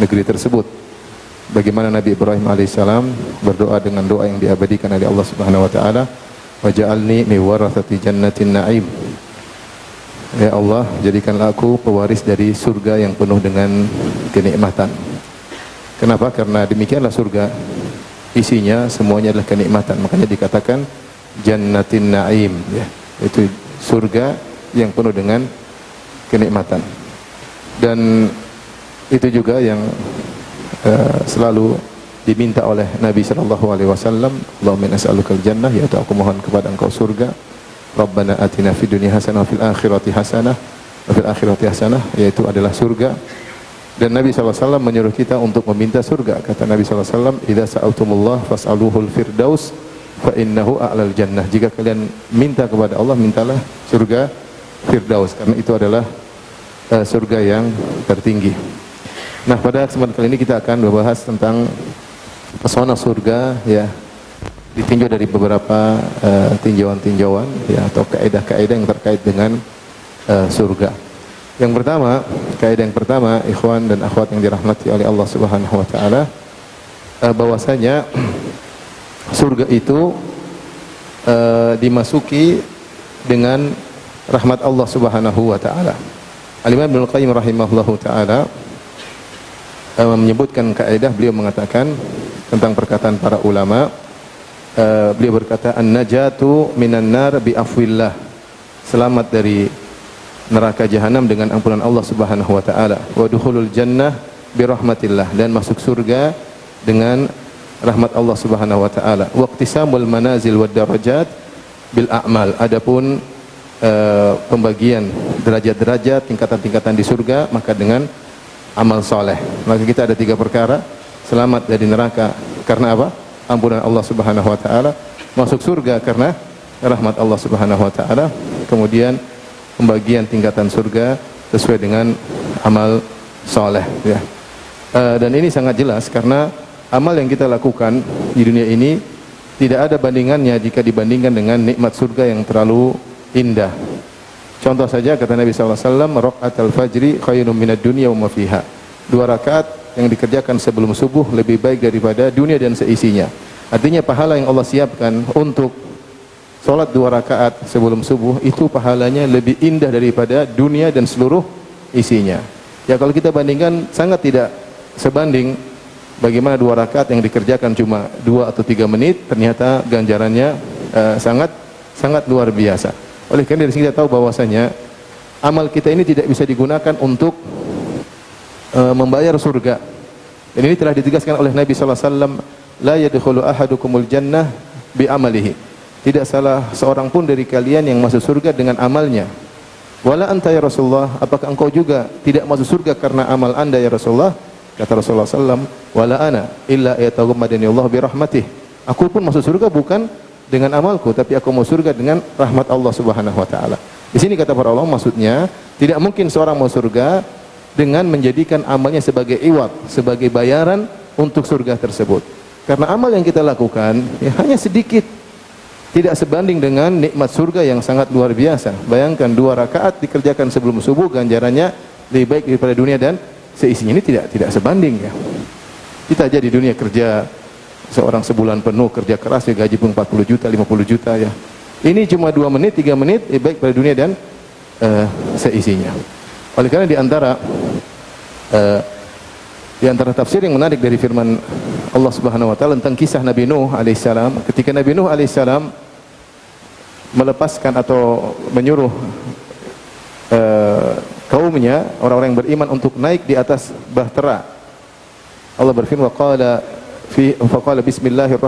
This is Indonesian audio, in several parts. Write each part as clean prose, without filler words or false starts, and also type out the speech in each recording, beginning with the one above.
negeri tersebut. Bagaimana Nabi Ibrahim alaihissalam berdoa dengan doa yang diabadikan oleh Allah Subhanahu wa taala, waj'alni min warathati jannatin na'im. Ya Allah, jadikanlah aku pewaris dari surga yang penuh dengan kenikmatan. Kenapa? Karena demikianlah surga, isinya semuanya adalah kenikmatan. Makanya dikatakan jannatin na'im, ya, itu surga yang penuh dengan kenikmatan. Dan itu juga yang selalu diminta oleh Nabi sallallahu alaihi wasallam, Allahumma inni as'alukal jannah, ya aku mohon kepada Engkau surga. Rabbana atina fid dunya hasanah wa fil akhirati hasanah, yaitu adalah surga. Dan Nabi SAW menyuruh kita untuk meminta surga. Kata Nabi SAW, idza sa'altumullah fas'aluhul firdaus fa innahu a'lal jannah. Jika kalian minta kepada Allah, mintalah surga firdaus, karena itu adalah surga yang tertinggi. Nah, pada kesempatan kali ini kita akan membahas tentang pesona surga, ya, ditinjau dari beberapa tinjauan-tinjauan, ya, atau kaidah-kaidah yang terkait dengan surga. Yang pertama, kaidah yang pertama, ikhwan dan akhwat yang dirahmati oleh Allah Subhanahu wa taala, bahwasanya surga itu dimasuki dengan rahmat Allah Subhanahu wa taala. Al-Imam Ibnu Qayyim rahimahullahu taala menyebutkan kaidah, beliau mengatakan tentang perkataan para ulama. Beliau berkata, an-najatu minan nar bi afwillah, selamat dari neraka jahanam dengan ampunan Allah Subhanahu wa taala, wa dukhulul jannah bi rahmatillah, dan masuk surga dengan rahmat Allah Subhanahu wa taala, wa iqtisamul manazil wad darajat bil a'mal. Adapun pembagian derajat-derajat, tingkatan-tingkatan di surga maka dengan amal soleh. Maka kita ada 3 perkara: selamat dari neraka karena apa? Ampunan Allah Subhanahu wa taala, masuk surga karena rahmat Allah Subhanahu wa taala, kemudian pembagian tingkatan surga sesuai dengan amal soleh, ya. Dan ini sangat jelas karena amal yang kita lakukan di dunia ini tidak ada bandingannya jika dibandingkan dengan nikmat surga yang terlalu indah. Contoh saja kata Nabi sallallahu alaihi wasallam, raqatul fajri khairun minad dunya wa ma fiha. 2 rakaat yang dikerjakan sebelum subuh lebih baik daripada dunia dan seisinya. Artinya pahala yang Allah siapkan untuk salat 2 rakaat sebelum subuh itu pahalanya lebih indah daripada dunia dan seluruh isinya. Ya, kalau kita bandingkan sangat tidak sebanding. Bagaimana 2 rakaat yang dikerjakan cuma 2 atau 3 menit ternyata ganjarannya sangat luar biasa. Oleh karena dari sini kita tahu bahwasanya amal kita ini tidak bisa digunakan untuk membayar surga. Dan ini telah ditegaskan oleh Nabi sallallahu alaihi wasallam, la yadkhulu ahadukumul jannah bi amalihi. Tidak salah seorang pun dari kalian yang masuk surga dengan amalnya. Wala anta ya Rasulullah, apakah engkau juga tidak masuk surga karena amal Anda ya Rasulullah? Kata Rasulullah sallallahu alaihi wasallam, wala ana illa yataghammadani Allah bi rahmatih. Aku pun masuk surga bukan dengan amalku, tapi aku masuk surga dengan rahmat Allah Subhanahu wa taala. Di sini kata para ulama, maksudnya tidak mungkin seorang masuk surga dengan menjadikan amalnya sebagai iwat, sebagai bayaran untuk surga tersebut. Karena amal yang kita lakukan ya hanya sedikit, tidak sebanding dengan nikmat surga yang sangat luar biasa. Bayangkan 2 rakaat dikerjakan sebelum subuh, ganjarannya lebih baik daripada dunia dan seisinya. Ini tidak sebanding, ya. Kita aja di dunia kerja seorang sebulan penuh kerja keras, ya gaji pun 40 juta, 50 juta, ya. Ini cuma 2 menit, 3 menit lebih baik pada dunia dan seisinya. Oleh karena di antara tafsir yang menarik dari firman Allah Subhanahu wa taala tentang kisah Nabi Nuh alaihissalam, ketika Nabi Nuh alaihissalam melepaskan atau menyuruh kaumnya, orang-orang yang beriman, untuk naik di atas bahtera. Allah berfirman, faqala bismillahi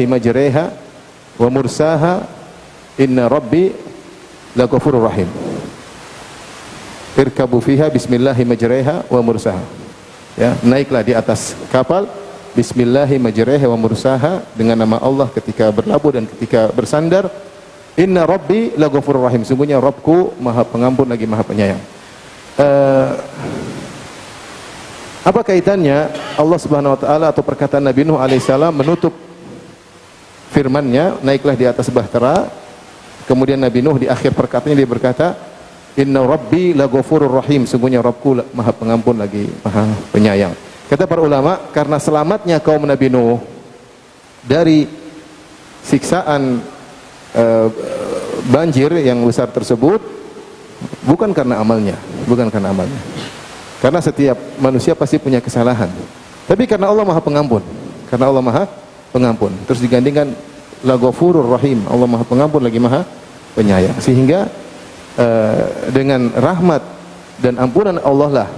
majreha wa mursaha inna rabbi laghafurur rahim. Irkabu fiha bismillahi majreha wa mursaha. Ya, naiklah di atas kapal bismillahi majreha wa mursaha, dengan nama Allah ketika berlabuh dan ketika bersandar. Inna rabbi laghafurur rahim, sungguhnya Rabbku Maha Pengampun lagi Maha Penyayang. Apa kaitannya Allah Subhanahu wa taala atau perkataan Nabi Nuh alaihissalam menutup firman-Nya, naiklah di atas bahtera, kemudian Nabi Nuh di akhir perkataannya dia berkata, Inna rabbi laghafurur rahim, sungguhnya Rabbku Maha Pengampun lagi Maha Penyayang. Kata para ulama, karena selamatnya kaum Nabi Nuh dari siksaan banjir yang besar tersebut bukan karena amalnya, karena setiap manusia pasti punya kesalahan, tapi karena Allah Maha Pengampun, terus digandingkan laghafurur rahim, Allah Maha Pengampun lagi Maha Penyayang, sehingga dengan rahmat dan ampunan Allah lah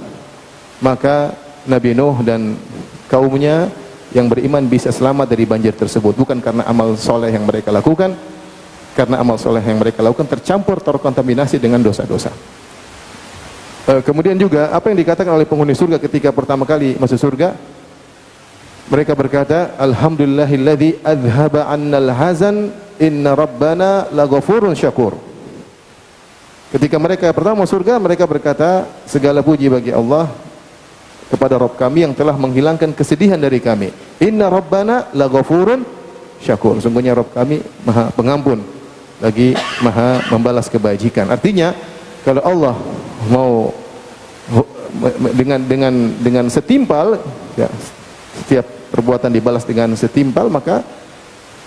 maka Nabi Nuh dan kaumnya yang beriman bisa selamat dari banjir tersebut, bukan karena amal soleh yang mereka lakukan, karena amal soleh yang mereka lakukan tercampur terkontaminasi dengan dosa-dosa. Kemudian juga apa yang dikatakan oleh penghuni surga ketika pertama kali masuk surga, mereka berkata, alhamdulillahilladzi adhaba 'annal hazan inna rabbana laghafurun syakur. Ketika mereka pertama masuk surga, mereka berkata, segala puji bagi Allah kepada Rabb kami yang telah menghilangkan kesedihan dari kami. Inna rabbana laghafurun syakur. Sungguhnya Rabb kami Maha Pengampun lagi Maha membalas kebajikan. Artinya kalau Allah mau dengan setimpal, ya, setiap perbuatan dibalas dengan setimpal, maka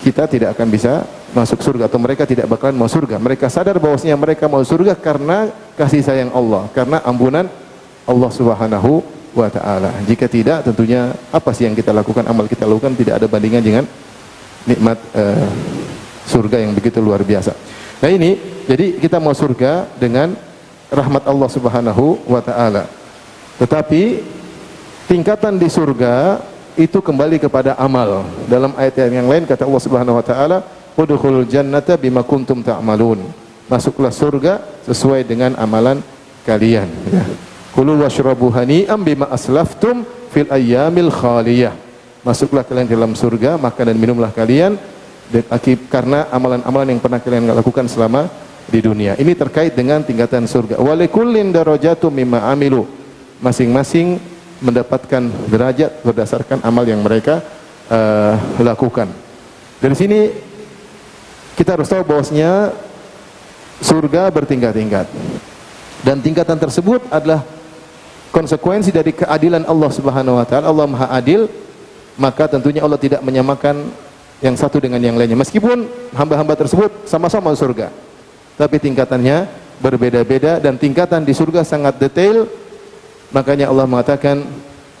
kita tidak akan bisa masuk surga, atau mereka tidak bakalan mau surga. Mereka sadar bahwasanya mereka mau surga karena kasih sayang Allah, karena ampunan Allah Subhanahu wa ta'ala. Jika tidak, tentunya apa sih yang kita lakukan, amal kita lakukan tidak ada bandingan dengan nikmat surga yang begitu luar biasa. Nah ini, jadi kita mau surga dengan rahmat Allah Subhanahu wa ta'ala. Tetapi tingkatan di surga itu kembali kepada amal. Dalam ayat yang lain kata Allah Subhanahu wa ta'ala, udkhulul jannata bima kuntum ta'malun. Masuklah surga sesuai dengan amalan kalian, ya. Kulu washrabu hani'am bima aslaftum fil ayyamil khaliyah. Masuklah kalian dalam surga, makan dan minumlah kalian karena amalan-amalan yang pernah kalian lakukan selama di dunia. Ini terkait dengan tingkatan surga. Wa likullin darajatum mimma amilu. Masing-masing mendapatkan derajat berdasarkan amal yang mereka lakukan. Dari sini kita harus tahu bahwasanya surga bertingkat-tingkat, dan tingkatan tersebut adalah konsekuensi dari keadilan Allah Subhanahu wa ta'ala. Allah Maha Adil, maka tentunya Allah tidak menyamakan yang satu dengan yang lainnya. Meskipun hamba-hamba tersebut sama-sama surga, tapi tingkatannya berbeda-beda, dan tingkatan di surga sangat detail. Makanya Allah mengatakan,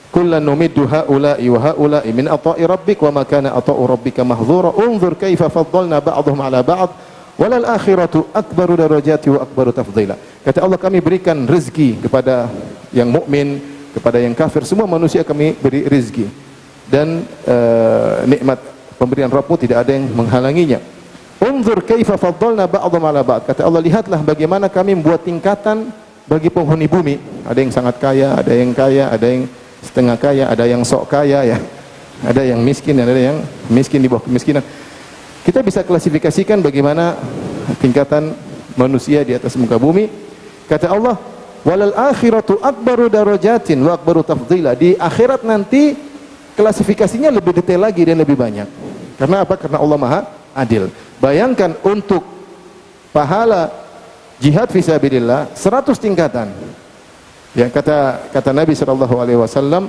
kullan numiddu haula'i wa haula'i min ata'i rabbik wa ma kana ata'u rabbika mahdzura unzur kaifa faddalna ba'dahum 'ala ba'd walal akhiratu akbaru darajati wa akbaru tafdhila. Kata Allah, kami berikan rezeki kepada yang mukmin, kepada yang kafir, semua manusia kami beri rezeki, dan nikmat pemberian Rabbmu tidak ada yang menghalanginya. Unzur kaifa faddalna ba'dahum 'ala ba'd. Kata Allah, lihatlah bagaimana kami membuat tingkatan bagi penghuni bumi. Ada yang sangat kaya, ada yang setengah kaya, ada yang sok kaya, ya. Ada yang miskin, ada yang miskin di bawah kemiskinan. Kita bisa klasifikasikan bagaimana tingkatan manusia di atas muka bumi. Kata Allah, walal akhiratu akbaru darajatin wa akbaru tafdhila. Di akhirat nanti klasifikasinya lebih detail lagi dan lebih banyak. Karena apa? Karena Allah Maha Adil. Bayangkan untuk pahala jihad fisabilillah 100 tingkatan. Ya, kata Nabi sallallahu alaihi wasallam,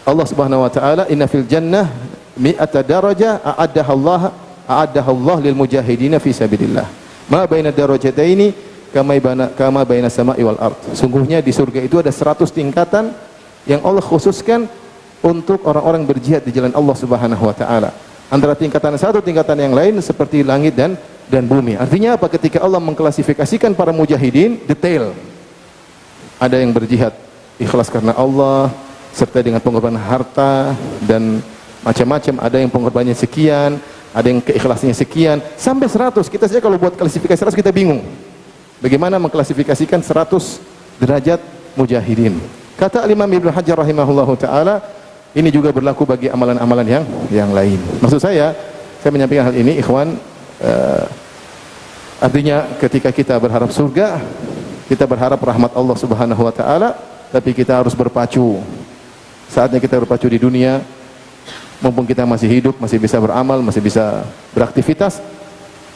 Allah Subhanahu wa taala, inna fil jannah mi'ata darajah a'addaha Allah lil mujahidin fi sabilillah. Ma baina darajataini kama baina sama'i wal ard. Sungguhnya di surga itu ada 100 tingkatan yang Allah khususkan untuk orang-orang berjihad di jalan Allah Subhanahu wa taala. Antara tingkatan satu tingkatan yang lain seperti langit dan bumi. Artinya apa? Ketika Allah mengklasifikasikan para mujahidin detail. Ada yang berjihad ikhlas karena Allah serta dengan pengorbanan harta dan macam-macam. Ada yang pengorbanannya sekian, ada yang keikhlasannya sekian, sampai 100. Kita saja kalau buat klasifikasi 100 kita bingung. Bagaimana mengklasifikasikan 100 derajat mujahidin? Kata Imam Ibnu Hajar rahimahullahu taala, ini juga berlaku bagi amalan-amalan yang lain. Maksud saya menyampaikan hal ini, ikhwan, artinya ketika kita berharap surga, kita berharap rahmat Allah Subhanahu wa taala, tapi kita harus berpacu. Saatnya kita berpacu di dunia, mumpung kita masih hidup, masih bisa beramal, masih bisa beraktivitas,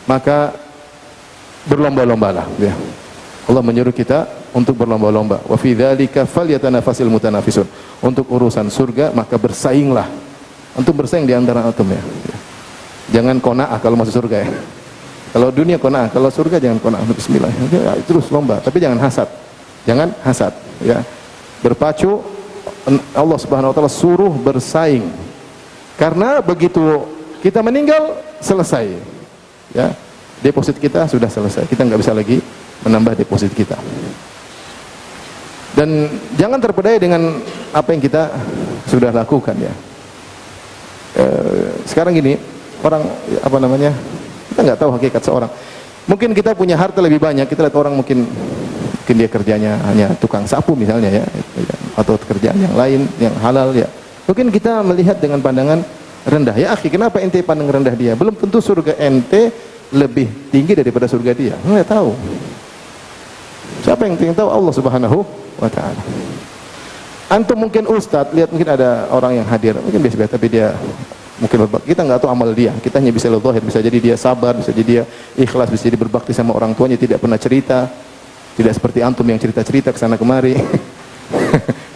maka berlomba-lombalah, ya. Allah menyuruh kita untuk berlomba-lomba. Wa fi dzalika falyatanafasil mutanafisun. Untuk urusan surga maka bersainglah. Antum bersaing di antara antum ya. Jangan qanaah kalau masuk surga ya. Kalau dunia qanaah, kalau surga jangan qanaah. Bismillah. Ya, terus lomba, tapi jangan hasad. Jangan hasad ya. Berpacu, Allah Subhanahu wa taala suruh bersaing. Karena begitu kita meninggal selesai. Ya. Deposit kita sudah selesai. Kita nggak bisa lagi menambah deposit kita. Dan jangan terpedaya dengan apa yang kita sudah lakukan ya. Sekarang gini, orang apa namanya, kita nggak tahu hakikat seorang. Mungkin kita punya harta lebih banyak, kita lihat orang mungkin dia kerjanya hanya tukang sapu misalnya ya, atau kerjaan yang lain yang halal ya. Mungkin kita melihat dengan pandangan rendah. Ya akhi, kenapa ente pandang rendah dia? Belum tentu surga ente lebih tinggi daripada surga dia. Nggak tahu. Siapa yang tahu? Allah Subhanahu wa taala. Antum mungkin ustadz, lihat mungkin ada orang yang hadir, mungkin biasa-biasa tapi dia mungkin berbakti. Kita nggak tahu amal dia. Kita hanya bisa lihat zahir, bisa jadi dia sabar, bisa jadi dia ikhlas, bisa jadi berbakti sama orang tuanya, tidak pernah cerita. Tidak seperti antum yang cerita-cerita ke sana kemari.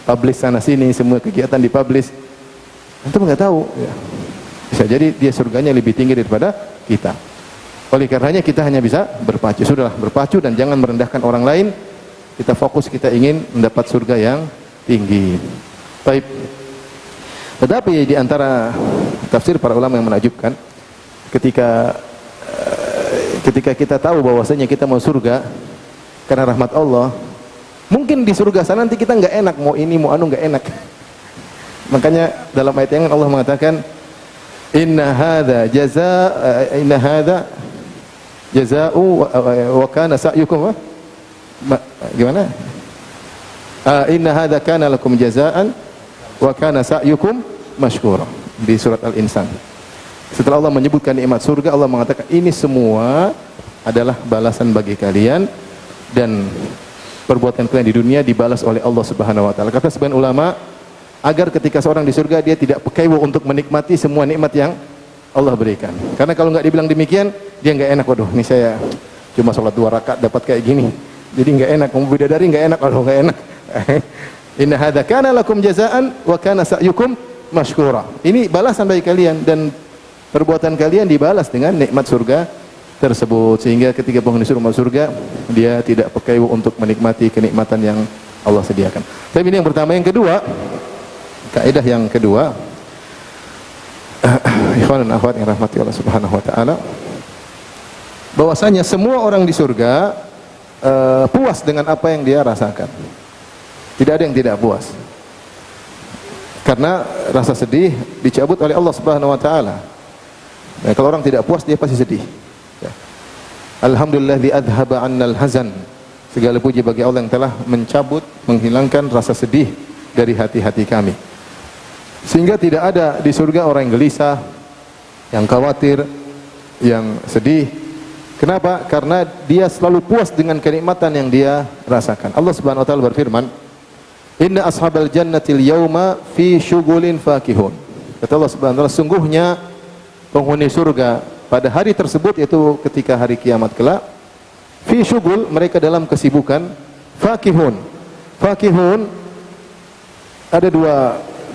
Publish sana sini, semua kegiatan dipublish. Antum nggak tahu ya. Bisa jadi dia surganya lebih tinggi daripada kita. Oleh karenanya kita hanya bisa berpacu. Sudahlah, berpacu dan jangan merendahkan orang lain. Kita fokus, kita ingin mendapat surga yang tinggi. Baik. Tetapi di antara tafsir para ulama yang menakjubkan, ketika kita tahu bahwasanya kita mau surga karena rahmat Allah, mungkin di surga sana nanti kita nggak enak, mau ini mau anu nggak enak. Makanya dalam ayat yang Allah mengatakan, inna hadza jazaa'u wa kana sa'yukum gimana? Inna hadza kana lakum jazaa'an wa kana sa'yukum mashkura. Di surat Al-Insan. Setelah Allah menyebutkan nikmat surga, Allah mengatakan ini semua adalah balasan bagi kalian dan perbuatan kalian di dunia dibalas oleh Allah Subhanahu wa taala. Kata sebagian ulama, agar ketika seorang di surga dia tidak pekewo untuk menikmati semua nikmat yang Allah berikan. Karena kalau nggak dibilang demikian, dia nggak enak. Waduh, ini saya cuma sholat 2 rakaat dapat kayak gini. Jadi nggak enak, mau bidadari nggak enak, waduh nggak enak. Inna hadza kana lakum jazaan wa kana sa'yukum mashkura. Ini balasan bagi kalian dan perbuatan kalian dibalas dengan nikmat surga tersebut. Sehingga ketika penghuni surga, dia tidak pekewo untuk menikmati kenikmatan yang Allah sediakan. Tapi ini yang pertama. Yang kedua, kaidah yang kedua, ikhwan dan akhwat yang rahmati Allah Subhanahu wa taala, bahwasanya semua orang di surga puas dengan apa yang dia rasakan. Tidak ada yang tidak puas. Karena rasa sedih dicabut oleh Allah Subhanahu wa taala. Nah, kalau orang tidak puas dia pasti sedih. Ya. Alhamdulillah adhaba 'annal hazan. Segala puji bagi Allah yang telah mencabut, menghilangkan rasa sedih dari hati-hati kami. Sehingga tidak ada di surga orang yang gelisah, yang khawatir, yang sedih. Kenapa? Karena dia selalu puas dengan kenikmatan yang dia rasakan. Allah Subhanahu wa taala berfirman, "Inna ashabal jannatil yauma fi syughulin fakihun." Kata Allah Subhanahu wa taala, sungguhnya penghuni surga pada hari tersebut, yaitu ketika hari kiamat kelak, fi syughul, mereka dalam kesibukan, fakihun. Fakihun ada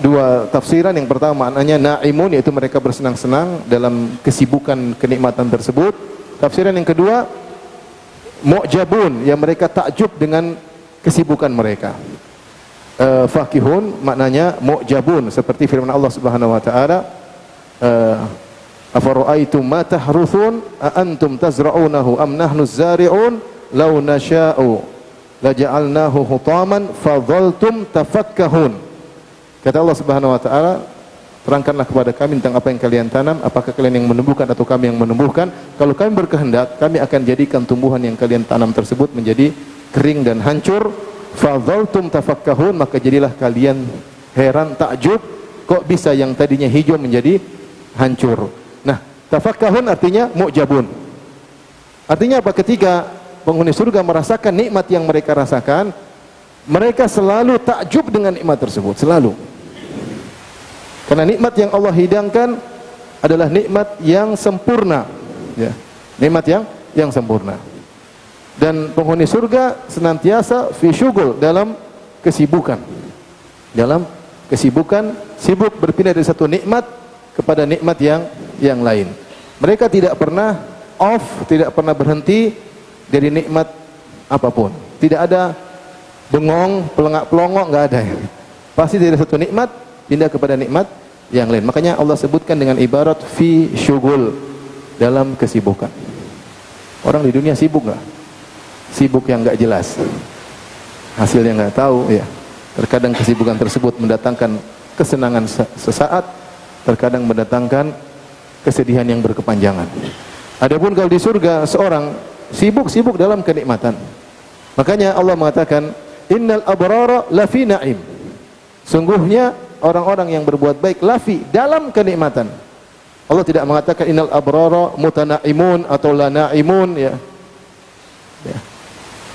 dua tafsiran. Yang pertama maknanya naimun, yaitu mereka bersenang-senang dalam kesibukan kenikmatan tersebut. Tafsiran yang kedua mu'jabun, yang mereka takjub dengan kesibukan mereka. Fakihun maknanya mu'jabun, seperti firman Allah Subhanahu wa taala, afara'aitum ma tahruthun a antum tazra'unahu am nahnu zari'un law nasha'u laja'alnahu hutaman fadhaltum tafakkahun. Kata Allah Subhanahu wa taala, terangkanlah kepada kami tentang apa yang kalian tanam, apakah kalian yang menumbuhkan atau kami yang menumbuhkan? Kalau kami berkehendak, kami akan jadikan tumbuhan yang kalian tanam tersebut menjadi kering dan hancur. Fadhaltum tafakkahun, maka jadilah kalian heran, takjub, kok bisa yang tadinya hijau menjadi hancur. Nah, tafakkahun artinya mu'jabun. Artinya apa? Ketika penghuni surga merasakan nikmat yang mereka rasakan, mereka selalu takjub dengan nikmat tersebut, selalu. Karena nikmat yang Allah hidangkan adalah nikmat yang sempurna, ya. Nikmat yang sempurna. Dan penghuni surga senantiasa fi syughul, dalam kesibukan. Dalam kesibukan, sibuk berpindah dari satu nikmat kepada nikmat yang lain. Mereka tidak pernah off, tidak pernah berhenti dari nikmat apapun. Tidak ada bengong, pelengak-pelongok, enggak ada. Pasti dari satu nikmat pindah kepada nikmat yang lain. Makanya Allah sebutkan dengan ibarat fi syughul, dalam kesibukan. Orang di dunia sibuk enggak? Sibuk yang enggak jelas. Hasilnya enggak tahu ya. Terkadang kesibukan tersebut mendatangkan kesenangan sesaat, terkadang mendatangkan kesedihan yang berkepanjangan. Adapun kalau di surga seorang sibuk-sibuk dalam kenikmatan. Makanya Allah mengatakan innal abrara lafi na'im. Sungguhnya orang-orang yang berbuat baik lafi, dalam kenikmatan. Allah tidak mengatakan innal abrara mutanaimun atau la naimun ya.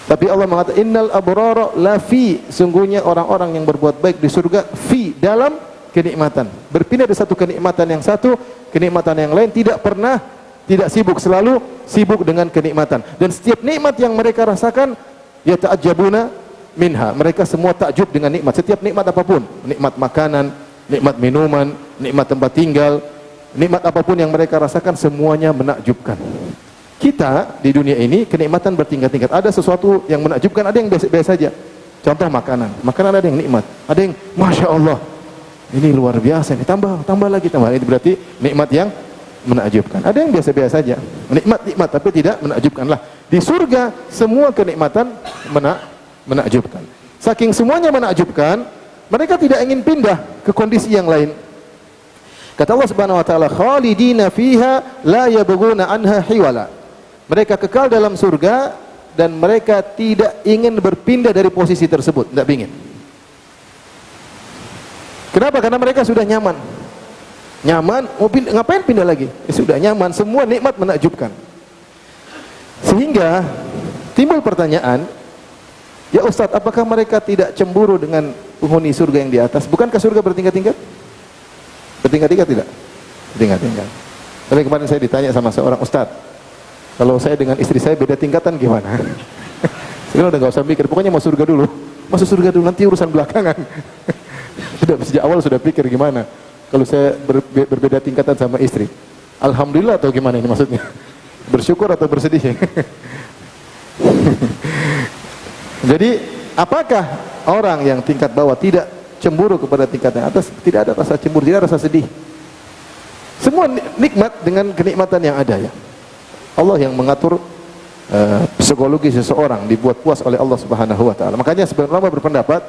Tapi Allah mengatakan innal abrara lafi, sungguhnya orang-orang yang berbuat baik di surga fi, dalam kenikmatan. Berpindah dari satu kenikmatan yang satu, kenikmatan yang lain, tidak pernah tidak sibuk, selalu sibuk dengan kenikmatan. Dan setiap nikmat yang mereka rasakan yata'ajjabuna minha, mereka semua takjub dengan nikmat. Setiap nikmat apapun, nikmat makanan, nikmat minuman, nikmat tempat tinggal, nikmat apapun yang mereka rasakan, semuanya menakjubkan. Kita di dunia ini kenikmatan bertingkat-tingkat. Ada sesuatu yang menakjubkan, ada yang biasa saja. Contoh makanan. Makanan ada yang nikmat, ada yang masya Allah, ini luar biasa, ini tambah lagi. Itu berarti nikmat yang menakjubkan. Ada yang biasa-biasa saja, nikmat tapi tidak menakjubkan. Lah di surga semua kenikmatan menakjubkan. Saking semuanya menakjubkan, mereka tidak ingin pindah ke kondisi yang lain. Kata Allah Subhanahu wa taala, khalidina fiha la yabghuna anha hiwala. Mereka kekal dalam surga dan mereka tidak ingin berpindah dari posisi tersebut, tidak ingin. Kenapa? Karena mereka sudah nyaman. Nyaman, mau ngapain pindah lagi? Sudah nyaman, semua nikmat menakjubkan. Sehingga timbul pertanyaan, ya Ustadz, apakah mereka tidak cemburu dengan penghuni surga yang di atas? Bukankah surga bertingkat-tingkat? Bertingkat-tingkat tidak? Bertingkat-tingkat. Tapi kemarin saya ditanya sama seorang Ustadz, kalau saya dengan istri saya beda tingkatan gimana? Sekarang udah gak usah mikir, pokoknya mau surga dulu. Masuk surga dulu, nanti urusan belakangan. Sudah sejak awal sudah pikir gimana kalau saya berbeda tingkatan sama istri. Alhamdulillah atau gimana ini maksudnya? Bersyukur atau bersedih? Jadi apakah orang yang tingkat bawah tidak cemburu kepada tingkat yang atas? Tidak ada rasa cemburu, tidak ada rasa sedih. Semua nikmat dengan kenikmatan yang ada ya. Allah yang mengatur psikologi seseorang, dibuat puas oleh Allah Subhanahu wa taala. Makanya sebagian ulama berpendapat,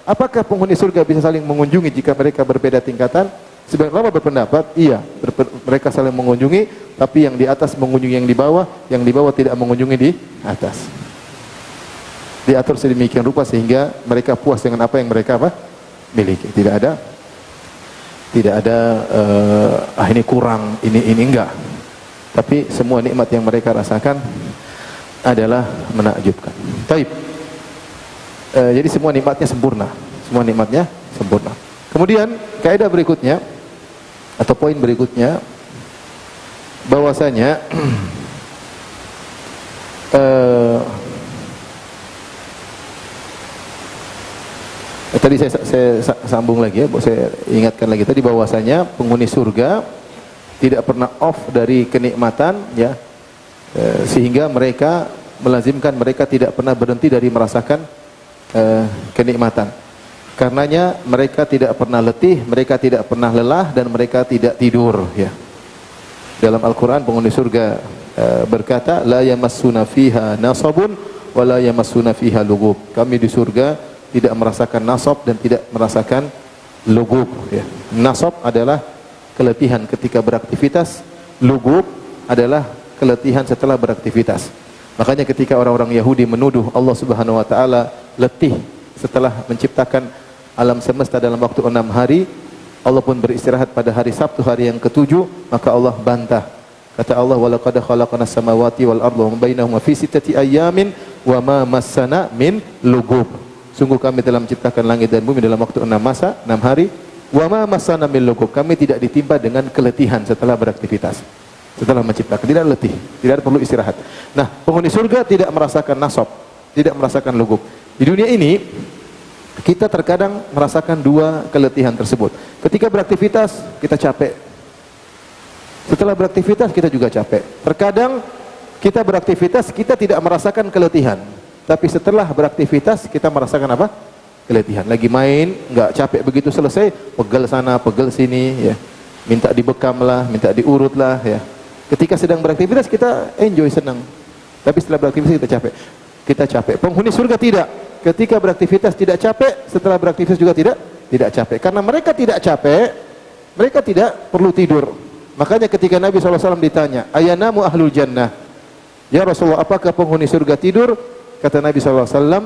apakah penghuni surga bisa saling mengunjungi jika mereka berbeda tingkatan? Sebagian ulama berpendapat, iya, mereka saling mengunjungi, tapi yang di atas mengunjungi yang di bawah tidak mengunjungi di atas. Diatur sedemikian rupa sehingga mereka puas dengan apa yang mereka miliki. Tidak ada ini kurang, ini enggak. Tapi semua nikmat yang mereka rasakan adalah menakjubkan. Taib. Jadi semua nikmatnya sempurna. Semua nikmatnya sempurna. Kemudian kaidah berikutnya atau poin berikutnya, bahwasanya tadi saya sambung lagi ya, saya ingatkan lagi tadi bahwasanya penghuni surga tidak pernah off dari kenikmatan ya, sehingga mereka melazimkan mereka tidak pernah berhenti dari merasakan kenikmatan. Karenanya mereka tidak pernah letih, mereka tidak pernah lelah, dan mereka tidak tidur ya. Dalam Al-Qur'an penghuni surga berkata, la yamassuna fiha nasabun wa la yamassuna fiha lugub. Kami di surga tidak merasakan nasab dan tidak merasakan lugub ya. Nasab adalah keletihan ketika beraktivitas, lugub adalah keletihan setelah beraktivitas. Makanya ketika orang-orang Yahudi menuduh Allah Subhanahu wa taala letih setelah menciptakan alam semesta dalam waktu 6 hari, Allah pun beristirahat pada hari Sabtu, hari yang ke-7, maka Allah bantah. Kata Allah, wa laqad khalaqnas samawati wal arda wa ma bainahuma fi sittati ayyamin wa ma massana min lugub. Sungguh kami telah menciptakan langit dan bumi dalam waktu 6 hari. Wa ma massana min lugub. Kami tidak ditimpa dengan keletihan setelah beraktivitas. setelah menciptakan, tidak letih, tidak perlu istirahat. Nah, penghuni surga tidak merasakan nasab, tidak merasakan lugup. Di dunia ini kita terkadang merasakan dua keletihan tersebut. Ketika beraktivitas kita capek, setelah beraktivitas kita juga capek. Terkadang kita beraktivitas kita tidak merasakan keletihan, tapi setelah beraktivitas kita merasakan apa? Keletihan. Lagi main nggak capek, begitu selesai pegel sana pegel sini ya, minta dibekam lah, minta diurut lah ya. Ketika sedang beraktivitas kita enjoy, senang, tapi setelah beraktivitas kita capek. Penghuni surga tidak. Ketika beraktivitas tidak capek, setelah beraktivitas juga tidak capek. Karena mereka tidak capek, mereka tidak perlu tidur. Makanya ketika Nabi SAW ditanya, ayanamu ahlul jannah, ya Rasulullah, apakah penghuni surga tidur? Kata Nabi SAW,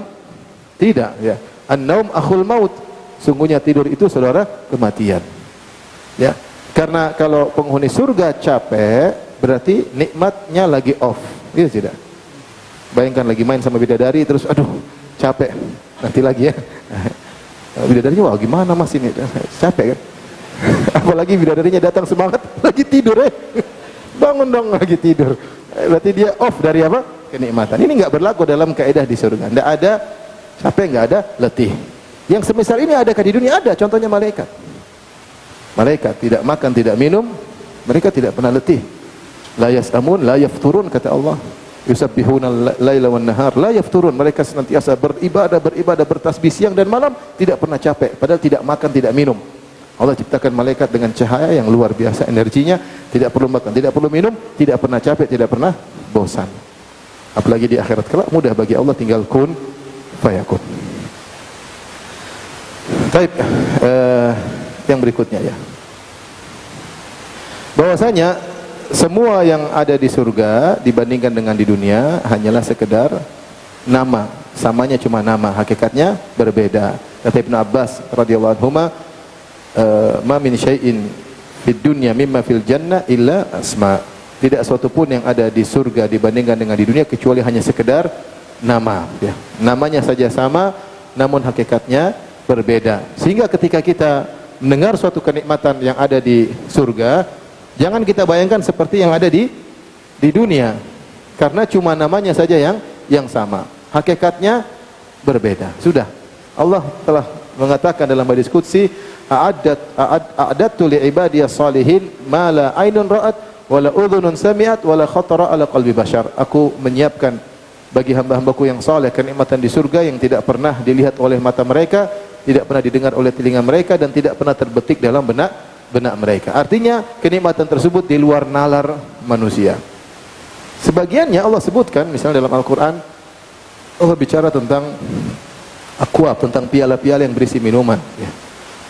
tidak ya. An-naum akhul maut, sungguhnya tidur itu saudara kematian ya. Karena kalau penghuni surga capek, berarti nikmatnya lagi off, gitu tidak? Bayangkan lagi main sama bidadari, terus aduh capek, nanti lagi ya. Bidadarinya, wah gimana mas ini, capek kan? Apalagi bidadarinya datang semangat, lagi tidur bangun dong, lagi tidur. Berarti dia off dari apa? Kenikmatan. Ini nggak berlaku dalam kaidah di surga. Nggak ada capek, nggak ada letih. Yang semisal ini adakah di dunia? Ada. Contohnya malaikat. Malaikat tidak makan, tidak minum, mereka tidak pernah letih. La yasamun, la yafturun, kata Allah. Yusabbihuna laila wan nahar, la yafturun. Mereka senantiasa beribadah, bertasbih siang dan malam, tidak pernah capek. Padahal tidak makan, tidak minum. Allah ciptakan malaikat dengan cahaya yang luar biasa energinya, tidak perlu makan, tidak perlu minum, tidak pernah capek, tidak pernah bosan. Apalagi di akhirat kelak, mudah bagi Allah, tinggal kun fayakun. Baik, yang berikutnya ya. Bahwasanya semua yang ada di surga dibandingkan dengan di dunia hanyalah sekedar nama, samanya cuma nama, hakikatnya berbeda. Kata Ibnu Abbas radhiyallahu anhu, ma min syai'in fid dunya mimma fil jannah illa asma. Tidak suatu pun yang ada di surga dibandingkan dengan di dunia kecuali hanya sekedar nama ya. Namanya saja sama namun hakikatnya berbeda. Sehingga ketika kita mendengar suatu kenikmatan yang ada di surga, jangan kita bayangkan seperti yang ada di dunia. Karena cuma namanya saja yang sama. Hakikatnya berbeda. Sudah. Allah telah mengatakan dalam hadis qudsi, a'adatu li'ibadiyas salihin ma la ainun ra'at wala udhunun sami'at wala khatara ala qalbi bashar. Aku menyiapkan bagi hamba-hambaku yang saleh kenikmatan di surga yang tidak pernah dilihat oleh mata mereka, tidak pernah didengar oleh telinga mereka, dan tidak pernah terbetik dalam benak mereka. Artinya kenikmatan tersebut di luar nalar manusia. Sebagiannya Allah sebutkan, misalnya dalam Al-Quran Allah bicara tentang akwab, tentang piala-piala yang berisi minuman ya.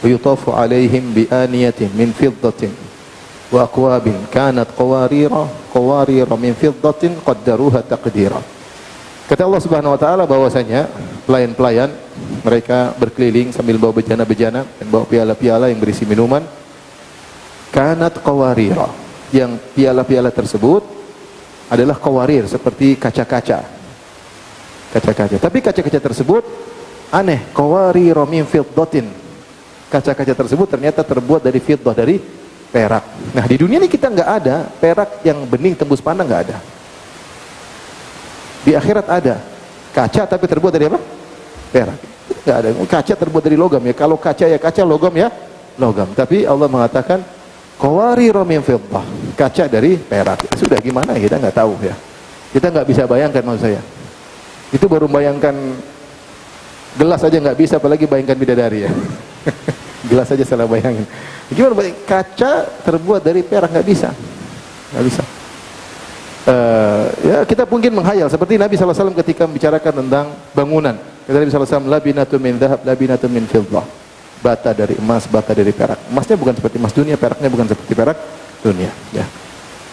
Yutafu alaihim bi aniyatin min fiddatin wa akwabin kanat qawarira min fiddatin qaddaruha taqdira. Kata Allah Subhanahu wa taala bahwasanya pelayan-pelayan mereka berkeliling sambil bawa bejana-bejana dan bawa piala-piala yang berisi minuman. Kanat qawarira, yang piala-piala tersebut adalah qawarir, seperti kaca-kaca. Tapi kaca-kaca tersebut aneh, qawarira min fiddatin. Kaca-kaca tersebut ternyata terbuat dari fiddah, dari perak. Nah, di dunia ini kita nggak ada perak yang bening tembus pandang, nggak ada. Di akhirat ada kaca tapi terbuat dari apa? Perak. Nggak ada. Kaca terbuat dari logam ya. Kalau kaca ya kaca, logam ya logam. Tapi Allah mengatakan qawarira min fiddah, kaca dari perak. Sudah, gimana ya, kita nggak tahu ya. Kita nggak bisa bayangkan, maksud saya. Itu baru bayangkan gelas aja nggak bisa, apalagi bayangkan bidadari ya. Gelas aja salah bayangin. Gimana kaca terbuat dari perak, nggak bisa. Ya kita mungkin menghayal seperti Nabi SAW ketika membicarakan tentang bangunan. Kata Nabi SAW, labinatun min dhahab, labinatun min fiddah. Bata dari emas, bata dari perak. Emasnya bukan seperti emas dunia, peraknya bukan seperti perak dunia. Ya.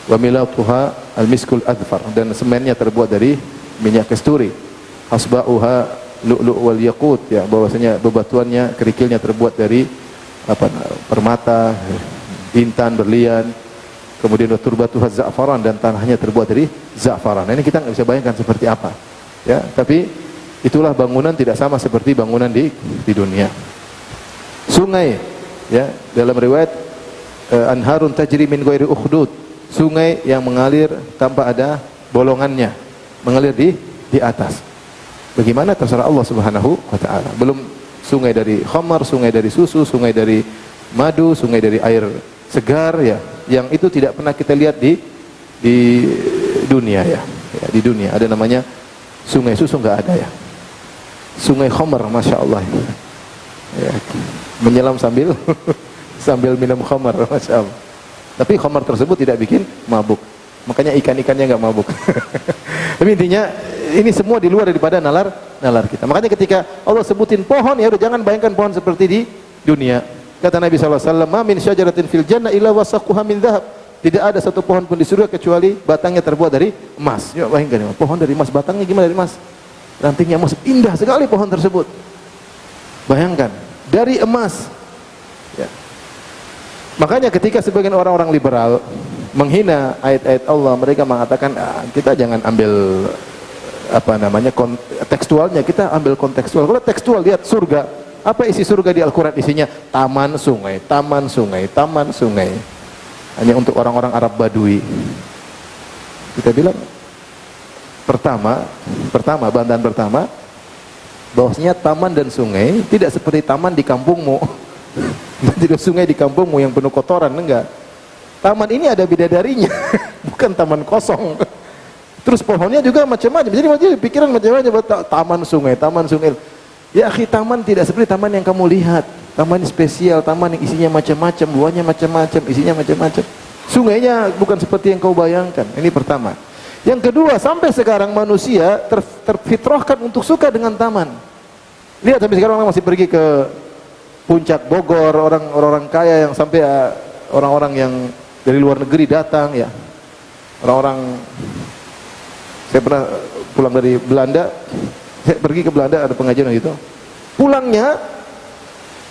Wa milatuha al-miskul adfar, dan semennya terbuat dari minyak kasturi. Hasba'uha lu'lu' wal yaqut, ya, bahwasanya bebatuannya, kerikilnya terbuat dari permata, intan, berlian. Kemudian turbatuha za'faran, dan tanahnya terbuat dari za'faran. Nah, ini kita nggak bisa bayangkan seperti apa. Ya, tapi itulah bangunan tidak sama seperti bangunan di dunia. Sungai, ya, dalam riwayat anharun tajri min ghairi ukhdud, sungai yang mengalir tanpa ada bolongannya, mengalir di atas. Bagaimana terserah Allah Subhanahu wa taala. Belum sungai dari khamar, sungai dari susu, sungai dari madu, sungai dari air segar ya, yang itu tidak pernah kita lihat di dunia ya. Ya, di dunia ada namanya sungai susu, nggak ada ya. Sungai khamar, masya Allah ya. Menyelam sambil sambil minum khamar, masya Allah. Tapi khamar tersebut tidak bikin mabuk, makanya ikan-ikannya nggak mabuk. Tapi intinya ini semua di luar daripada nalar kita. Makanya ketika Allah sebutin pohon, ya udah jangan bayangkan pohon seperti di dunia. Kata Nabi SAW, "Ma min syajaratin fil jannah illa wasaquha min dhahab." Tidak ada satu pohon pun di surga kecuali batangnya terbuat dari emas. Ya bayangkan, pohon dari emas, batangnya gimana dari emas? Rantingnya emas, indah sekali pohon tersebut. Bayangkan, dari emas. Ya. Makanya ketika sebagian orang-orang liberal menghina ayat-ayat Allah, mereka mengatakan, kita jangan ambil tekstualnya, kita ambil kontekstual. Kalau tekstual, lihat surga. Apa isi surga di Al-Quran? Isinya taman sungai, taman sungai, taman sungai. Hanya untuk orang-orang Arab Badui. Kita bilang pertama bantahan pertama, bahwasanya taman dan sungai tidak seperti taman di kampungmu. Tidak sungai di kampungmu yang penuh kotoran, enggak. Taman ini ada bidadarinya, bukan taman kosong. Terus pohonnya juga macam-macam. Jadi pikiran macam-macam, taman sungai, taman sungai. Ya akhi, taman tidak seperti taman yang kamu lihat. Taman spesial, taman yang isinya macam-macam, luarnya macam-macam, isinya macam-macam. Sungainya bukan seperti yang kau bayangkan. Ini pertama. Yang kedua, sampai sekarang manusia terfitrahkan untuk suka dengan taman. Lihat sampai sekarang orang masih pergi ke Puncak Bogor, orang-orang kaya yang sampai orang-orang yang dari luar negeri datang ya. Orang-orang, saya pernah pulang dari Belanda, saya pergi ke Belanda, ada pengajian gitu. Pulangnya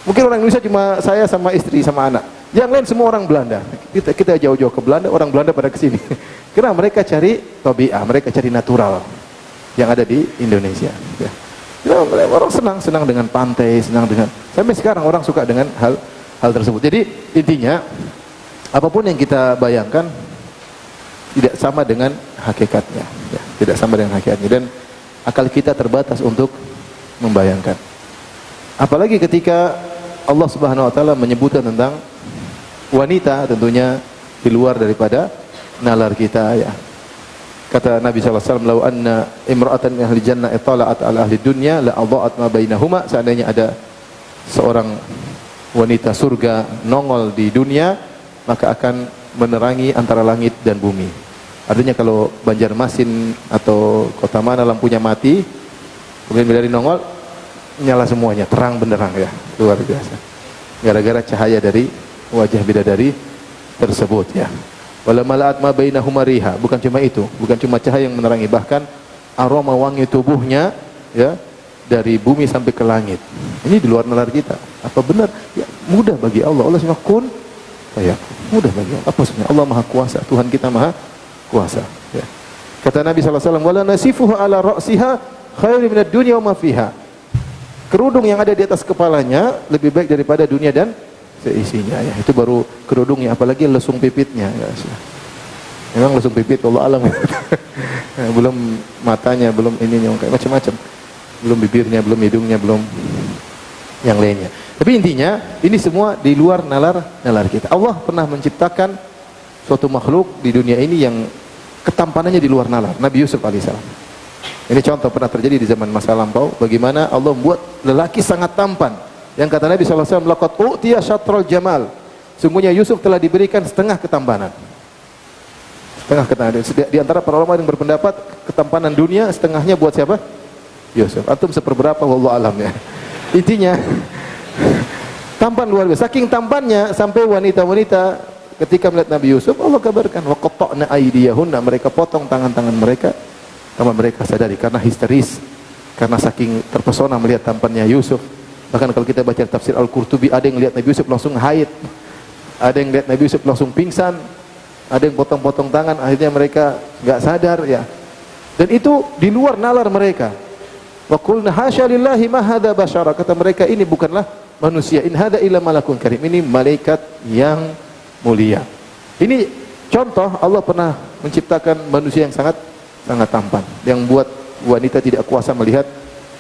mungkin orang Indonesia cuma saya sama istri sama anak. Yang lain semua orang Belanda. Kita jauh-jauh ke Belanda, orang Belanda pada kesini. Karena mereka cari tabi'ah, mereka cari natural yang ada di Indonesia. Ya. Orang senang dengan pantai, senang dengan, sampai sekarang orang suka dengan hal tersebut. Jadi intinya apapun yang kita bayangkan tidak sama dengan hakikatnya, ya, tidak sama dengan hakikatnya, dan akal kita terbatas untuk membayangkan. Apalagi ketika Allah Subhanahu wa taala menyebutkan tentang wanita, tentunya di luar daripada nalar kita ya. Kata Nabi SAW, "Lau anna imra'atan min ahli jannah itala'at ala ahli dunya la adha'at ma bainahuma." Seandainya ada seorang wanita surga nongol di dunia, maka akan menerangi antara langit dan bumi. Artinya kalau Banjarmasin atau kota mana lampunya mati, kemudian bidadari nongol, nyala semuanya, terang benderang ya, luar biasa. Gara-gara cahaya dari wajah bidadari tersebut ya. Wala mala'at ma bainahuma riha, bukan cuma itu, bukan cuma cahaya yang menerangi, bahkan aroma wangi tubuhnya ya, dari bumi sampai ke langit. Ini di luar nalar kita. Apa benar? Ya, mudah bagi Allah. Allah cuma kun ya, mudah bagi Allah. Apa maksudnya? Allah Maha Kuasa, Tuhan kita Maha Kuasa ya. Kata Nabi SAW, wala nasifuhu ala ra'siha khairu minad dunya wa ma fiha. Kerudung yang ada di atas kepalanya lebih baik daripada dunia dan seisinya ya. Itu baru kerudungnya, apalagi lesung pipitnya ya. Memang lesung pipit Allah alam ya. Belum matanya, belum ininya, kayak macam-macam, belum bibirnya, belum hidungnya, belum yang lainnya. Tapi intinya ini semua di luar nalar kita. Allah pernah menciptakan suatu makhluk di dunia ini yang ketampanannya di luar nalar, Nabi Yusuf alaihissalam. Ini contoh pernah terjadi di zaman masa lampau, bagaimana Allah membuat lelaki sangat tampan. Yang kata Nabi SAW, laqad u'tiya syatral jamal. Sungguhnya Yusuf telah diberikan setengah ketampanan. Setengah ketampanan. Di antara para ulama yang berpendapat ketampanan dunia setengahnya buat siapa? Yusuf. Antum seperberapa wallahu alam ya. Intinya tampan luar biasa. Saking tampannya sampai wanita-wanita ketika melihat Nabi Yusuf, Allah kabarkan wa qatta'na aydiyahunna, mereka potong tangan-tangan mereka. Karena mereka sadari, karena histeris, karena saking terpesona melihat tampannya Yusuf. Bahkan kalau kita baca tafsir Al-Qurtubi, ada yang lihat Nabi Yusuf langsung haid, ada yang lihat Nabi Yusuf langsung pingsan, ada yang potong-potong tangan, akhirnya mereka nggak sadar ya. Dan itu di luar nalar mereka. Wa qulna hasya lillahi ma hadza basyara, kata mereka ini bukanlah manusia, in hadza illa malakun karim, ini malaikat yang mulia. Ini Contoh, Allah pernah menciptakan manusia yang sangat tampan, yang buat wanita tidak kuasa melihat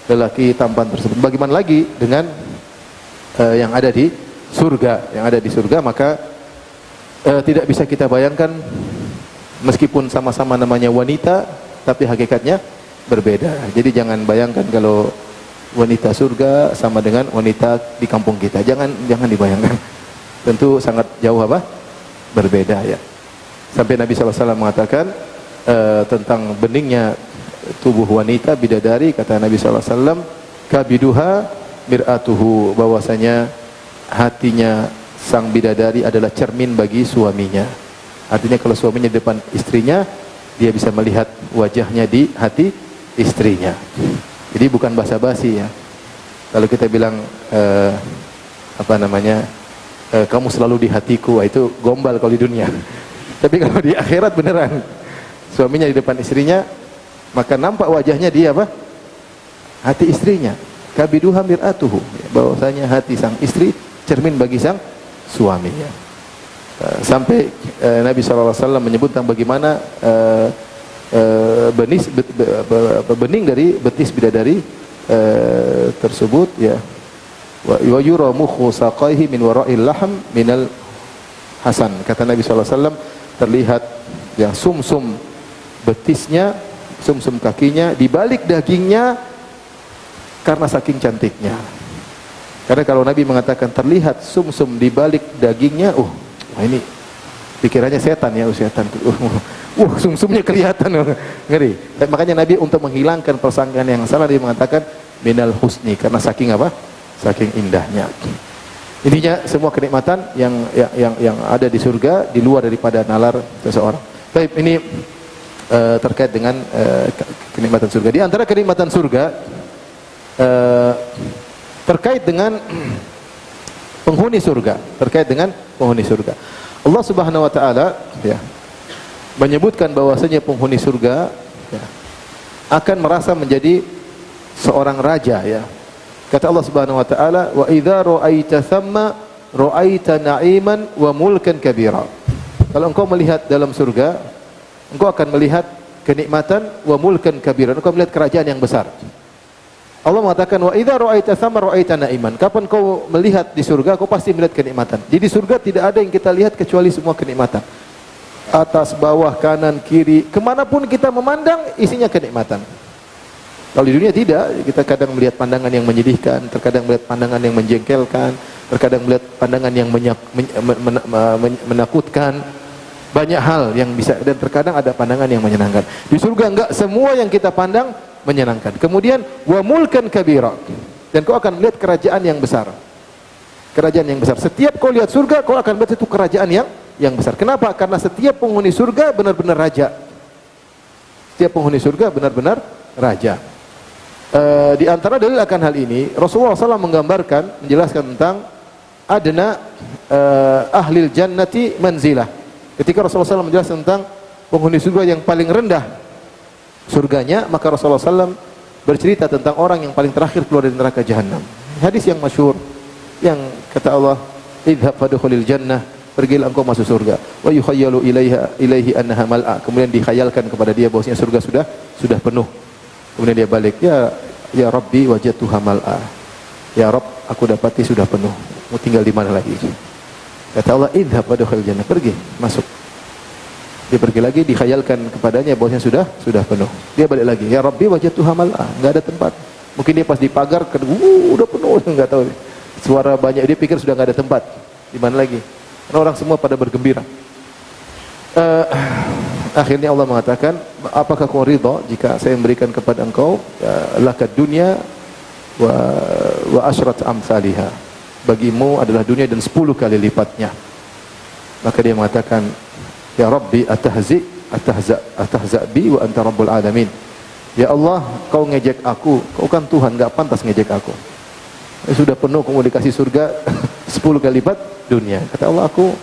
lelaki tampan tersebut. Bagaimana lagi dengan yang ada di surga? Yang ada di surga, maka tidak bisa kita bayangkan, meskipun sama-sama namanya wanita, tapi hakikatnya berbeda. Jadi jangan bayangkan kalau wanita surga sama dengan wanita di kampung kita. Jangan dibayangkan. Tentu sangat jauh berbeda ya. Sampai Nabi SAW mengatakan tentang beningnya tubuh wanita bidadari, kata Nabi SAW, kabiduha mir'atuhu, bahwasanya hatinya sang bidadari adalah cermin bagi suaminya. Artinya kalau suaminya di depan istrinya, dia bisa melihat wajahnya di hati istrinya. Jadi bukan basa-basi ya. Kalau kita bilang kamu selalu di hatiku, itu gombal kalau di dunia. Tapi kalau di akhirat beneran, suaminya di depan istrinya, maka nampak wajahnya di hati istrinya. Kabiduha mir'atuhu, bahwasanya hati sang istri cermin bagi sang suaminya. Sampai Nabi SAW menyebut tentang bagaimana bening dari betis bidadari tersebut ya, wa yura mukhu saqaihi min wara'il lahm minal hasan. Kata Nabi SAW, terlihat yang sumsum betisnya, sumsum kakinya, di balik dagingnya, karena saking cantiknya. Karena kalau Nabi mengatakan terlihat sumsum di balik dagingnya, ini pikirannya setan ya, setan. Sumsumnya kelihatan, ngeri. Dan makanya Nabi untuk menghilangkan persangkaan yang salah, dia mengatakan minal husni, karena saking saking indahnya. Intinya semua kenikmatan yang ada di surga di luar daripada nalar seseorang. Baik, ini terkait dengan kenikmatan surga. Di antara kenikmatan surga terkait dengan penghuni surga, Allah Subhanahu wa taala ya menyebutkan bahwasanya penghuni surga ya, akan merasa menjadi seorang raja ya. Kata Allah Subhanahu wa taala, wa idza ra'aita thamma ra'aita na'iman wa mulkan kabira. Kalau engkau melihat dalam surga, engkau akan melihat kenikmatan wa mulkan kabira, engkau melihat kerajaan yang besar. Allah mengatakan wa idza ra'aita thamma ra'aita na'iman. Kapan kau melihat di surga, kau pasti melihat kenikmatan. Jadi surga tidak ada yang kita lihat kecuali semua kenikmatan. Atas, bawah, kanan, kiri, kemanapun kita memandang isinya kenikmatan. Kalau di dunia tidak, kita kadang melihat pandangan yang menyedihkan, terkadang melihat pandangan yang menjengkelkan, terkadang melihat pandangan yang menakutkan. Banyak hal yang bisa, dan terkadang ada pandangan yang menyenangkan. Di surga enggak semua yang kita pandang menyenangkan. Kemudian wa mulkan kabira, dan kau akan melihat kerajaan yang besar. Kerajaan yang besar. Setiap kau lihat surga, kau akan melihat itu kerajaan yang besar. Kenapa? Karena setiap penghuni surga benar-benar raja. Setiap penghuni surga benar-benar raja. Di antara dalil akan hal ini, Rasulullah SAW menggambarkan, menjelaskan tentang adna ahlil jannati manzilah. Ketika Rasulullah SAW menjelaskan tentang penghuni surga yang paling rendah surganya, maka Rasulullah SAW bercerita tentang orang yang paling terakhir keluar dari neraka jahanam. Hadis yang masyhur yang kata Allah, idhab fadkhulil jannah, pergilah engkau masuk surga. Wa yukhayyalu ilaihi annaha mal'a, kemudian dikhayalkan kepada dia bahwasanya surga sudah penuh. Kemudian dia balik, ya Rabbi wajadtuha mal'a. Ya Rabb, aku dapati sudah penuh. Mau tinggal di mana lagi? Kata Allah, idhab fadkhulil jannah, pergi, masuk. Dia pergi lagi, dikhayalkan kepadanya bahwasanya sudah penuh. Dia balik lagi, ya Rabbi wajadtuha mal'a, enggak ada tempat. Mungkin dia pas dipagar, udah penuh, enggak tahu. Suara banyak, dia pikir sudah enggak ada tempat. Di mana lagi? Karena orang semua pada bergembira. Akhirnya Allah mengatakan, apakah kau ridha jika saya memberikan kepada engkau lakad dunya wa asyrat amsalihah, bagimu adalah dunia dan 10 kali lipatnya. Maka dia mengatakan, ya Rabbi atahza bi wa anta rabbul alamin. Ya Allah, kau ngejek aku, kau kan Tuhan, enggak pantas ngejek aku. Sudah penuh, kamu dikasih surga 10 kali lipat dunia. Kata Allah, aku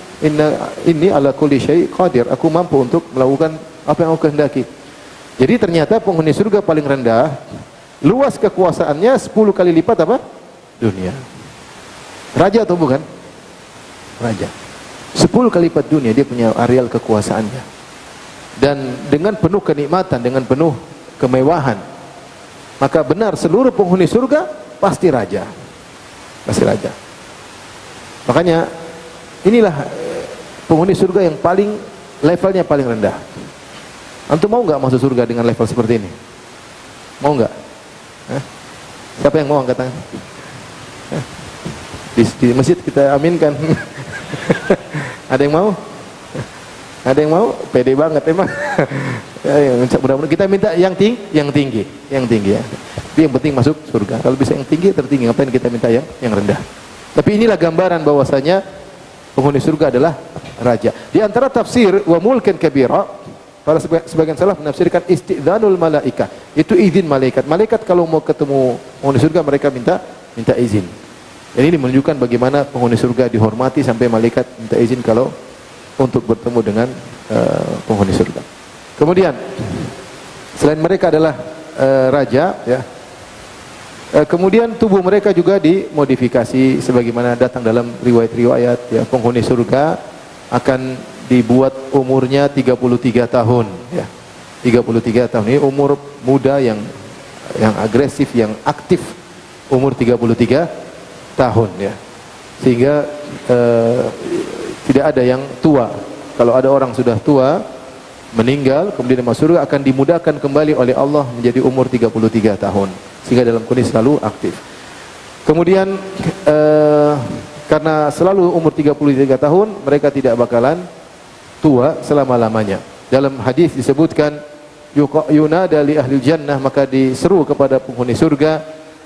inni ala kulli syai' qadir, aku mampu untuk melakukan apa yang aku kehendaki. Jadi ternyata penghuni surga paling rendah, luas kekuasaannya 10 kali lipat apa? Dunia. Raja atau bukan? Raja. 10 kali lipat dunia dia punya areal kekuasaannya. Dan dengan penuh kenikmatan, dengan penuh kemewahan. Maka benar seluruh penghuni surga pasti raja. Pasti raja. Makanya inilah penghuni surga yang paling levelnya paling rendah. Antum mau nggak masuk surga dengan level seperti ini? Mau nggak? Siapa yang mau angkat tangan? Di masjid kita aminkan. Ada yang mau? Ada yang mau? Pede banget emang. Mudah-mudahan kita minta yang tinggi ya. Tapi yang penting masuk surga. Kalau bisa yang tinggi tertinggi, ngapain kita minta yang rendah? Tapi inilah gambaran bahwasanya penghuni surga adalah raja. Di antara tafsir wa mulkan kabira, para sebagian salaf menafsirkan istidzanul malaika, itu izin malaikat. Malaikat kalau mau ketemu penghuni surga mereka minta izin. Dan ini menunjukkan bagaimana penghuni surga dihormati sampai malaikat minta izin kalau untuk bertemu dengan penghuni surga. Kemudian selain mereka adalah raja, ya. Kemudian tubuh mereka juga dimodifikasi sebagaimana datang dalam riwayat-riwayat, ya. Penghuni surga akan dibuat umurnya 33 tahun, ya. 33 tahun ini umur muda yang agresif, yang aktif, umur 33 tahun, ya. Sehingga tidak ada yang tua. Kalau ada orang sudah tua meninggal kemudian masuk surga akan dimudahkan kembali oleh Allah menjadi umur 33 tahun. Sehingga dalam kondisi selalu aktif. Kemudian karena selalu umur 33 tahun, mereka tidak bakalan tua selama-lamanya. Dalam hadis disebutkan yunada li ahli jannah, maka diseru kepada penghuni surga,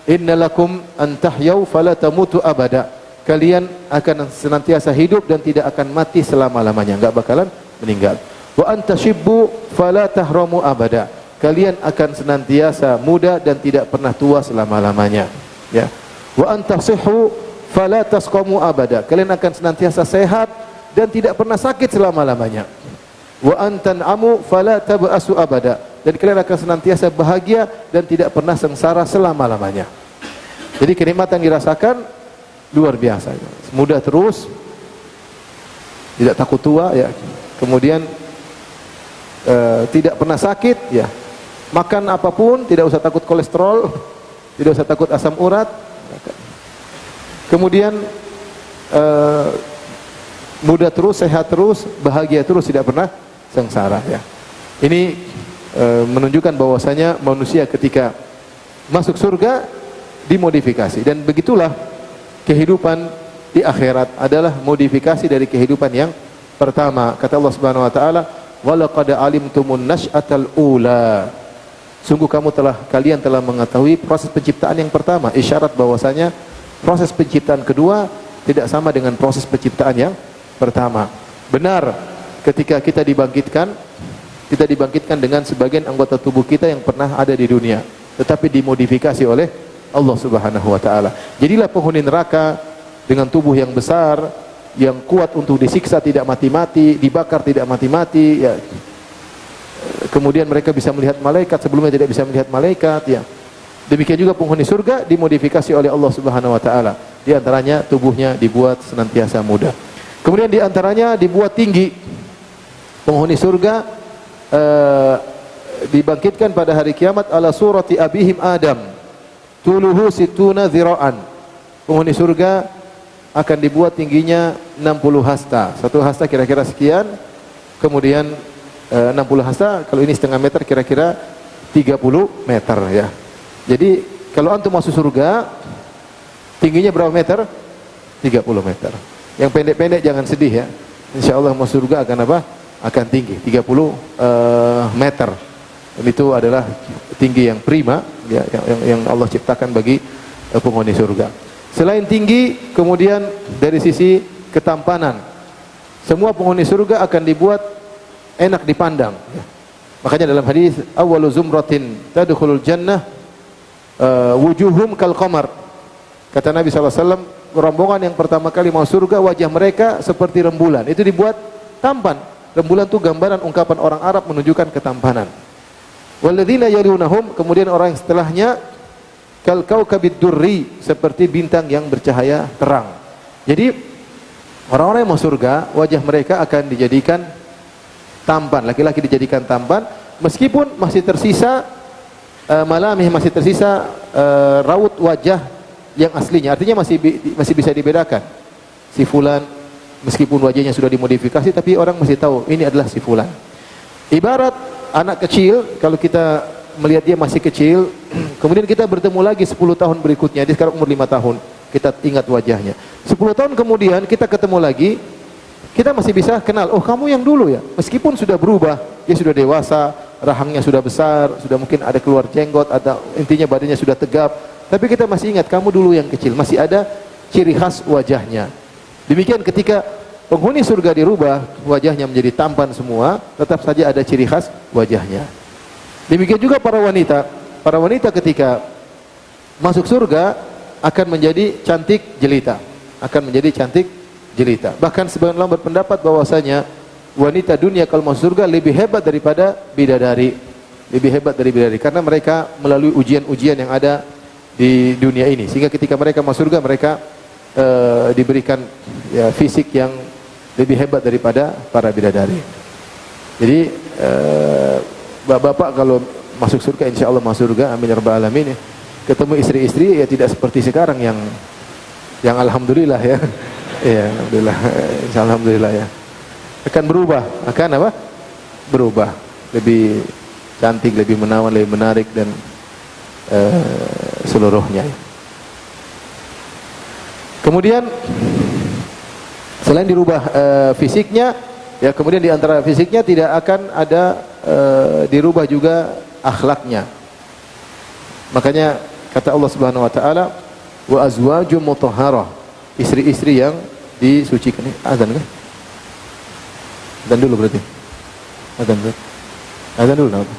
innalakum an tahyau fala tamutu abada. Kalian akan senantiasa hidup dan tidak akan mati selama-lamanya, enggak bakalan meninggal. Wa antashibbu fala tahramu abada. Kalian akan senantiasa muda dan tidak pernah tua selama-lamanya, ya. Wa antasihhu fala tasqamu abada. Kalian akan senantiasa sehat dan tidak pernah sakit selama-lamanya. Wa antan'amu fala tab'asu abada. Dan kalian akan senantiasa bahagia dan tidak pernah sengsara selama-lamanya. Jadi kenikmatan dirasakan luar biasa. Muda terus, tidak takut tua, ya. Kemudian tidak pernah sakit, ya. Makan apapun tidak usah takut kolesterol, tidak usah takut asam urat. Kemudian muda terus, sehat terus, bahagia terus, tidak pernah sengsara, ya. Ini menunjukkan bahwasanya manusia ketika masuk surga dimodifikasi, dan begitulah kehidupan di akhirat adalah modifikasi dari kehidupan yang pertama. Kata Allah Subhanahu wa taala, "Wa laqad alimtumun nash'atal ula." Sungguh kalian telah mengetahui proses penciptaan yang pertama, isyarat bahwasanya proses penciptaan kedua tidak sama dengan proses penciptaan yang pertama. Benar, ketika kita dibangkitkan dengan sebagian anggota tubuh kita yang pernah ada di dunia, tetapi dimodifikasi oleh Allah Subhanahu wa taala. Jadilah penghuni neraka dengan tubuh yang besar, yang kuat untuk disiksa tidak mati-mati, dibakar tidak mati-mati, ya. Kemudian mereka bisa melihat malaikat, sebelumnya tidak bisa melihat malaikat, ya. Demikian juga penghuni surga dimodifikasi oleh Allah Subhanahu wa taala. Di antaranya tubuhnya dibuat senantiasa muda. Kemudian di antaranya dibuat tinggi. Penghuni surga dibangkitkan pada hari kiamat ala surati abihim Adam. Tuluhu situna zira'an. Penghuni surga akan dibuat tingginya 60 hasta. Satu hasta kira-kira sekian. Kemudian 60 hasta, kalau ini setengah meter kira-kira 30 meter, ya. Jadi kalau antum masuk surga tingginya berapa meter? 30 meter. Yang pendek-pendek jangan sedih, ya. Insyaallah masuk surga akan apa? Akan tinggi 30 meter. Dan itu adalah tinggi yang prima, ya, yang Allah ciptakan bagi penghuni surga. Selain tinggi, kemudian dari sisi ketampanan, semua penghuni surga akan dibuat enak dipandang, ya. Makanya dalam hadis awwalu zumratin tadkhulul jannah wujuhum kal qamar. Kata Nabi SAW, rombongan yang pertama kali masuk surga wajah mereka seperti rembulan. Itu dibuat tampan. Rembulan itu gambaran ungkapan orang Arab menunjukkan ketampanan. Walladzina yalunahum, kemudian orang yang setelahnya kal kaukabid durri, seperti bintang yang bercahaya terang. Jadi Orang-orang yang mau surga, wajah mereka akan dijadikan tampan, laki-laki dijadikan tampan, meskipun masih tersisa malamih, masih tersisa raut wajah yang aslinya. Artinya masih bisa dibedakan. Si fulan meskipun wajahnya sudah dimodifikasi, tapi orang masih tahu ini adalah si fulan. Ibarat anak kecil, kalau kita melihat dia masih kecil, kemudian kita bertemu lagi 10 tahun berikutnya, dia sekarang umur 5 tahun, kita ingat wajahnya. 10 tahun kemudian kita ketemu lagi, kita masih bisa kenal, oh kamu yang dulu ya, meskipun sudah berubah, dia sudah dewasa, rahangnya sudah besar, sudah mungkin ada keluar jenggot, atau intinya badannya sudah tegap, tapi kita masih ingat kamu dulu yang kecil, masih ada ciri khas wajahnya. Demikian ketika penghuni surga dirubah, wajahnya menjadi tampan semua, tetap saja ada ciri khas wajahnya. Demikian juga para wanita ketika masuk surga akan menjadi cantik jelita, akan menjadi cantik jelita. Bahkan sebagian ulama berpendapat bahwasanya wanita dunia kalau masuk surga lebih hebat daripada bidadari, lebih hebat dari bidadari, karena mereka melalui ujian-ujian yang ada di dunia ini, sehingga ketika mereka masuk surga mereka diberikan ya, fisik yang lebih hebat daripada para bidadari. Jadi bapak-bapak kalau masuk surga, insya Allah masuk surga, amin ya rabbal alamin ya. Ketemu istri-istri ya tidak seperti sekarang yang alhamdulillah ya. Ya, alhamdulillah. Alhamdulillah ya. Akan berubah, akan apa? Berubah, lebih cantik, lebih menawan, lebih menarik dan seluruhnya. Kemudian selain dirubah fisiknya, ya kemudian di antara fisiknya tidak akan ada dirubah juga akhlaknya. Makanya kata Allah Subhanahu wa taala, wa azwajum mutahharah, istri-istri yang disucikan. Azan kan? Azan dulu berarti. Azan dulu. Azan dulu kenapa?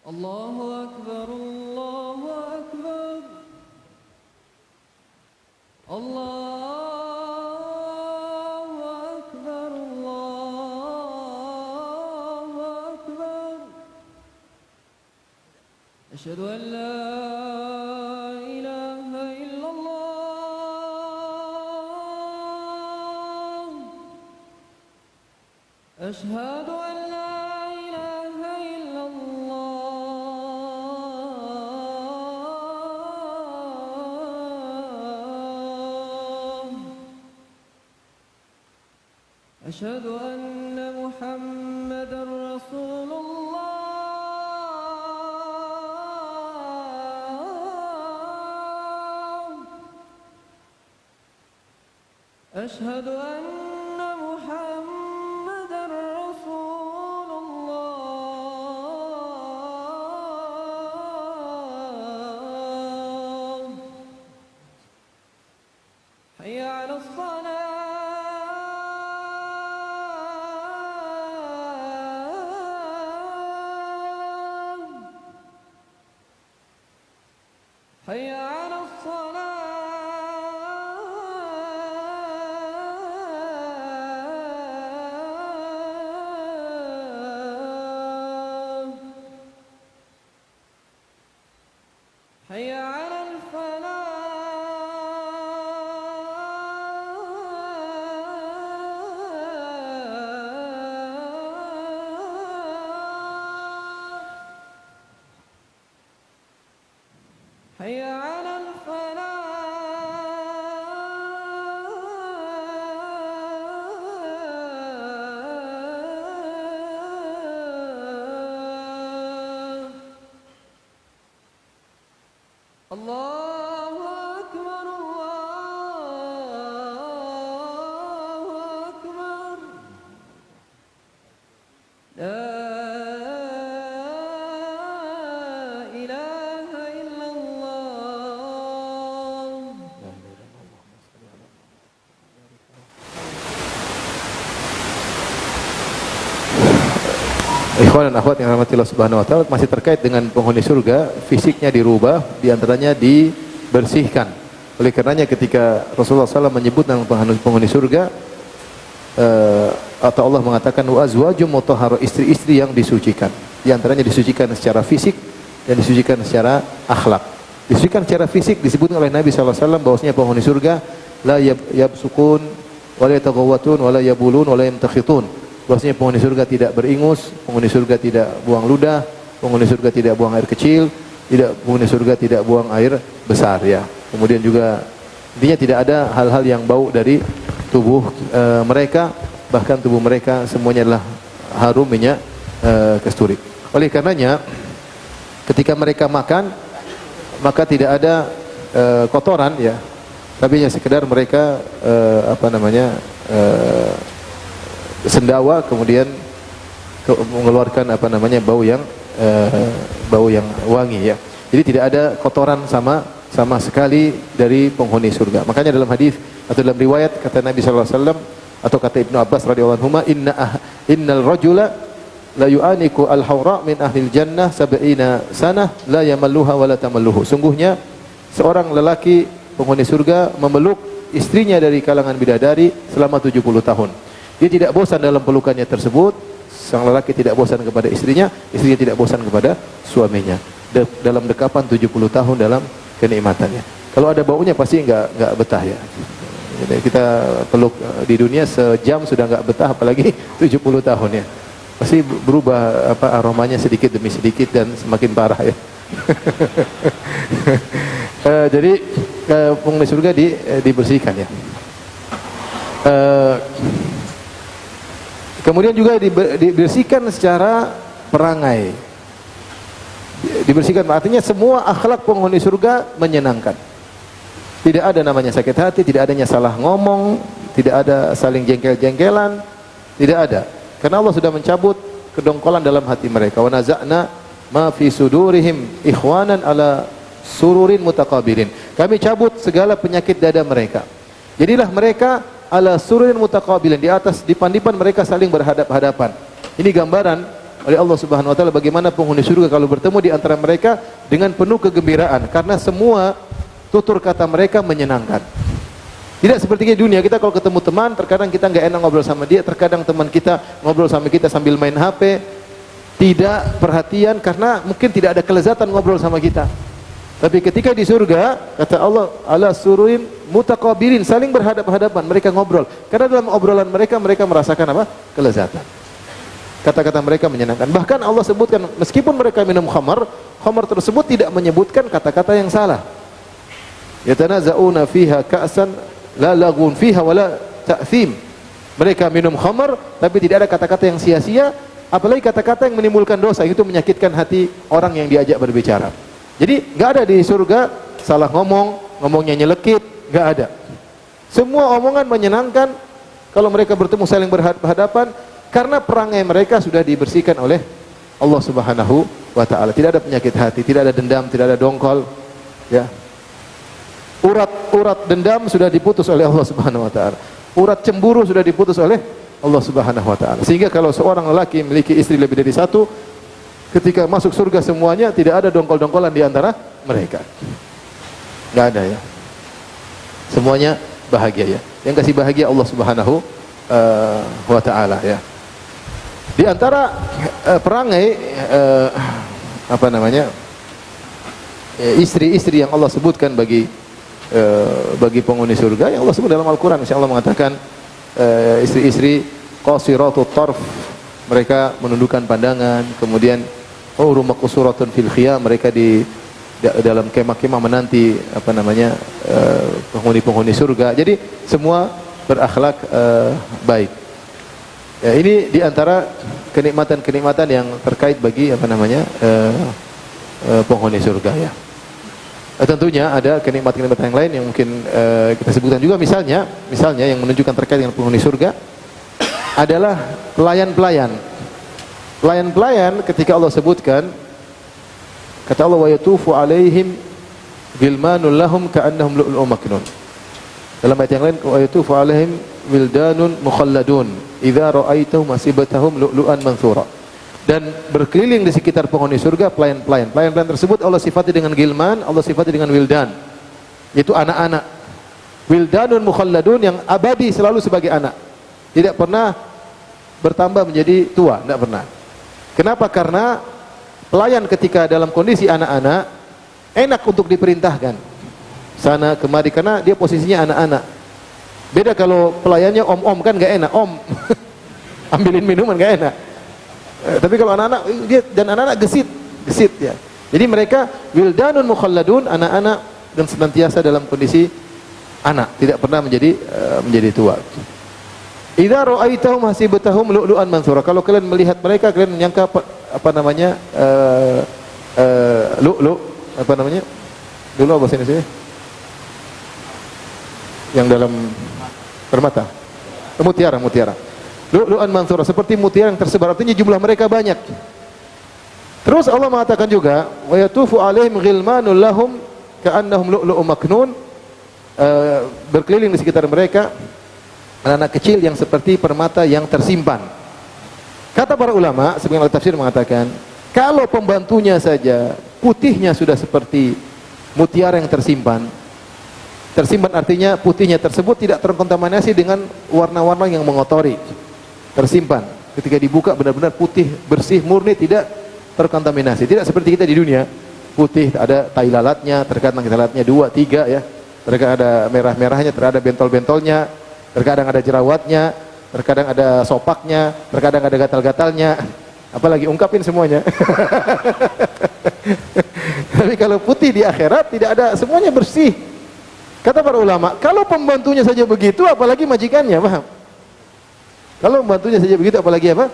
Allahu Akbar, Allahu Akbar, Allahu Akbar, Allahu Akbar. Asyhadu an la ilaha illallah. Asyhadu an la ilaha illallah. أشهد أن محمدًا رسول الله. أشهد أن محمدًا رسول الله. حي على الصلاة. حي على الصلاة. حي على الفلاح. حي على الفلاح. الله أكبر، الله أكبر. لا Ikhwan dan akhwat yang rahmati Allah Subhanahu wa taala, masih terkait dengan penghuni surga, fisiknya dirubah, di antaranya dibersihkan. Oleh karenanya ketika Rasulullah SAW menyebut nama penghuni surga, atau Allah mengatakan wa azwajum mutahhara, istri-istri yang disucikan. Di antaranya disucikan secara fisik dan disucikan secara akhlak. Disucikan secara fisik disebutkan oleh Nabi SAW bahwasanya penghuni surga la yabsukun wa la yataghawwatun wa la yabulun wa la yamtakhitun. Bahwasanya penghuni surga tidak beringus, penghuni surga tidak buang ludah, penghuni surga tidak buang air kecil, penghuni surga tidak buang air besar ya. Kemudian juga intinya tidak ada hal-hal yang bau dari tubuh mereka, bahkan tubuh mereka semuanya adalah harum minyak kasturi. Oleh karenanya ketika mereka makan maka tidak ada kotoran ya, tapi hanya sekedar mereka sendawa, kemudian mengeluarkan bau yang wangi ya. Jadi tidak ada kotoran sama sekali dari penghuni surga. Makanya dalam hadis atau dalam riwayat kata Nabi sallallahu alaihi wasallam atau kata Ibnu Abbas radhiyallahu anhuma, innal rajula la yu'aniku al-hawra min ahlil jannah sab'ina sanah la yamalluha wa la tamalluhu. Sungguhnya seorang lelaki penghuni surga memeluk istrinya dari kalangan bidadari selama 70 tahun. Dia tidak bosan dalam pelukannya tersebut. Sang lelaki tidak bosan kepada istrinya, istrinya tidak bosan kepada suaminya. Dalam dekapan 70 tahun dalam kenikmatannya. Kalau ada baunya pasti enggak betah ya. Jadi kita peluk di dunia sejam sudah enggak betah, apalagi 70 tahun ya. Pasti berubah aromanya sedikit demi sedikit dan semakin parah ya. Jadi penghuni surga dibersihkan ya. Kemudian juga dibersihkan secara perangai. Dibersihkan artinya semua akhlak penghuni surga menyenangkan. Tidak ada namanya sakit hati, tidak adanya salah ngomong, tidak ada saling jengkel-jengkelan, tidak ada. Karena Allah sudah mencabut kedongkolan dalam hati mereka. Wa naza'na ma fi sudurihim ikhwanan ala sururin mutaqabilin. Kami cabut segala penyakit dada mereka. Jadilah mereka ala sururin mutaqabilin, di atas dipan-dipan mereka saling berhadap-hadapan. Ini gambaran oleh Allah Subhanahu wa taala bagaimana penghuni surga kalau bertemu di antara mereka dengan penuh kegembiraan karena semua tutur kata mereka menyenangkan. Tidak seperti di dunia, kita kalau ketemu teman terkadang kita enggak enak ngobrol sama dia, terkadang teman kita ngobrol sama kita sambil main HP, tidak perhatian karena mungkin tidak ada kelezatan ngobrol sama kita. Tapi ketika di surga, kata Allah, ala sururin mutaqabilin, saling berhadap-hadapan, mereka ngobrol. Karena dalam obrolan mereka merasakan apa? Kelezatan. Kata-kata mereka menyenangkan. Bahkan Allah sebutkan, meskipun mereka minum khamar tersebut tidak menyebutkan kata-kata yang salah. Yatanaza'una fiha ka'san la lagun fiha wala ta'thim. Mereka minum khamar, tapi tidak ada kata-kata yang sia-sia, apalagi kata-kata yang menimbulkan dosa, itu menyakitkan hati orang yang diajak berbicara. Jadi enggak ada di surga salah ngomongnya nyelekit, enggak ada. Semua omongan menyenangkan kalau mereka bertemu saling berhadapan karena perangai mereka sudah dibersihkan oleh Allah Subhanahu wa taala. Tidak ada penyakit hati, tidak ada dendam, tidak ada dongkol, ya. Urat dendam sudah diputus oleh Allah Subhanahu wa taala. Urat cemburu sudah diputus oleh Allah Subhanahu wa taala. Sehingga kalau seorang lelaki memiliki istri lebih dari satu, ketika masuk surga semuanya tidak ada dongkol-dongkolan di antara mereka. Enggak ada ya. Semuanya bahagia ya. Yang kasih bahagia Allah Subhanahu wa taala ya. Di antara perangai istri-istri yang Allah sebutkan bagi penghuni surga, yang Allah sebut dalam Al-Qur'an, insyaallah mengatakan istri-istri qasiratut tarf, mereka menundukkan pandangan, kemudian maqsuratun fil khiyam, mereka di dalam kemah-kemah menanti penghuni-penghuni surga. Jadi semua berakhlak baik. Ya, ini di antara kenikmatan-kenikmatan yang terkait bagi penghuni surga ya. Tentunya ada kenikmatan-kenikmatan yang lain yang mungkin kita sebutkan juga, misalnya yang menunjukkan terkait dengan penghuni surga adalah pelayan-pelayan. Pelayan-pelayan ketika Allah sebutkan, kata Allah, wa yatufu alaihim gilmanun lahum ka'annahum lu'lu'un maknun. Dalam ayat yang lain, wa yatufu alaihim wildanun mukhalladun idza ra'aitahum masibatahum lu'lu'an manthura. dan berkeliling di sekitar penghuni surga pelayan-pelayan. Pelayan-pelayan tersebut Allah sifati dengan gilman, Allah sifati dengan wildan, yaitu anak-anak. Wildanun mukhalladun, yang abadi selalu sebagai anak, tidak pernah bertambah menjadi tua, tidak pernah. Kenapa? Karena pelayan ketika dalam kondisi anak-anak enak untuk diperintahkan sana kemari karena dia posisinya anak-anak. Beda kalau pelayannya om-om, kan gak enak, om ambilin minuman gak enak. Tapi kalau anak-anak, dia dan anak-anak gesit ya. Jadi mereka wildanun mukhalladun, anak-anak dan senantiasa dalam kondisi anak, tidak pernah menjadi tua. Idza ra'aitahum hasibtahum lu'lu'an mansura. Kalau kalian melihat mereka, kalian menyangka apa namanya? Lu'lu', apa namanya? Dulu apa bahasa Indonesia? Yang dalam permata. Mutiara. Lu'lu'an mansura, seperti mutiara yang tersebar, artinya jumlah mereka banyak. Terus Allah mengatakan juga, wa yatufu 'alaihim ghilmanul lahum ka'annahum lu'lu'un maknun. Berkeliling di sekitar mereka anak-anak kecil yang seperti permata yang tersimpan. Kata para ulama, sebagian tafsir mengatakan, kalau pembantunya saja putihnya sudah seperti mutiara yang tersimpan. Tersimpan artinya putihnya tersebut tidak terkontaminasi dengan warna-warna yang mengotori. Tersimpan. Ketika dibuka benar-benar putih, bersih, murni, tidak terkontaminasi. Tidak seperti kita di dunia. Putih, ada tai lalatnya, terkadang tai lalatnya 2, 3 ya. Terkadang ada merah-merahnya, terkadang ada bentol-bentolnya, terkadang ada jerawatnya, terkadang ada sopaknya, terkadang ada gatal-gatalnya. Apalagi ungkapin semuanya. Tapi kalau putih di akhirat tidak ada, semuanya bersih. Kata para ulama, kalau pembantunya saja begitu, apalagi majikannya, paham? Kalau pembantunya saja begitu, apalagi apa?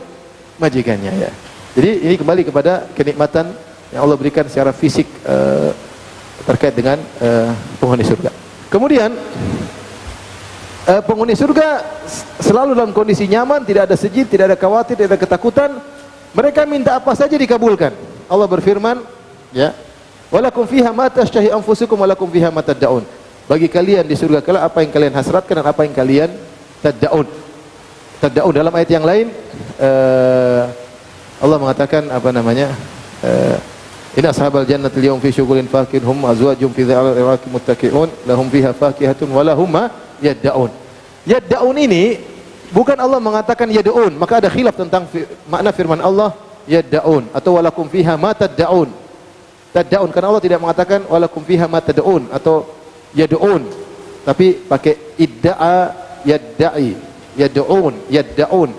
Majikannya ya. Jadi ini kembali kepada kenikmatan yang Allah berikan secara fisik terkait dengan penghuni surga. Kemudian penghuni surga selalu dalam kondisi nyaman, tidak ada sejid, tidak ada khawatir, tidak ada ketakutan. Mereka minta apa saja dikabulkan. Allah berfirman, ya, walakum fiha ma tashtahi anfusukum walakum fiha ma tad'un. Bagi kalian di surga kala apa yang kalian hasratkan dan apa yang kalian tad'un. Tad'un dalam ayat yang lain Allah mengatakan apa namanya? Inna ashabal jannati al-yawma fi syughulin fakin hum azwajum fi dhilali muttaqi'un lahum fiha fakihatun wa lahum ma yad'un. Yad'un ini bukan Allah mengatakan yad'un, maka ada khilaf tentang makna firman Allah yad'un atau walakum fiha ma tad'un. Tad'un karena Allah tidak mengatakan walakum fiha ma tad'un atau yad'un, tapi pakai idda'a, yadda'i, yad'un.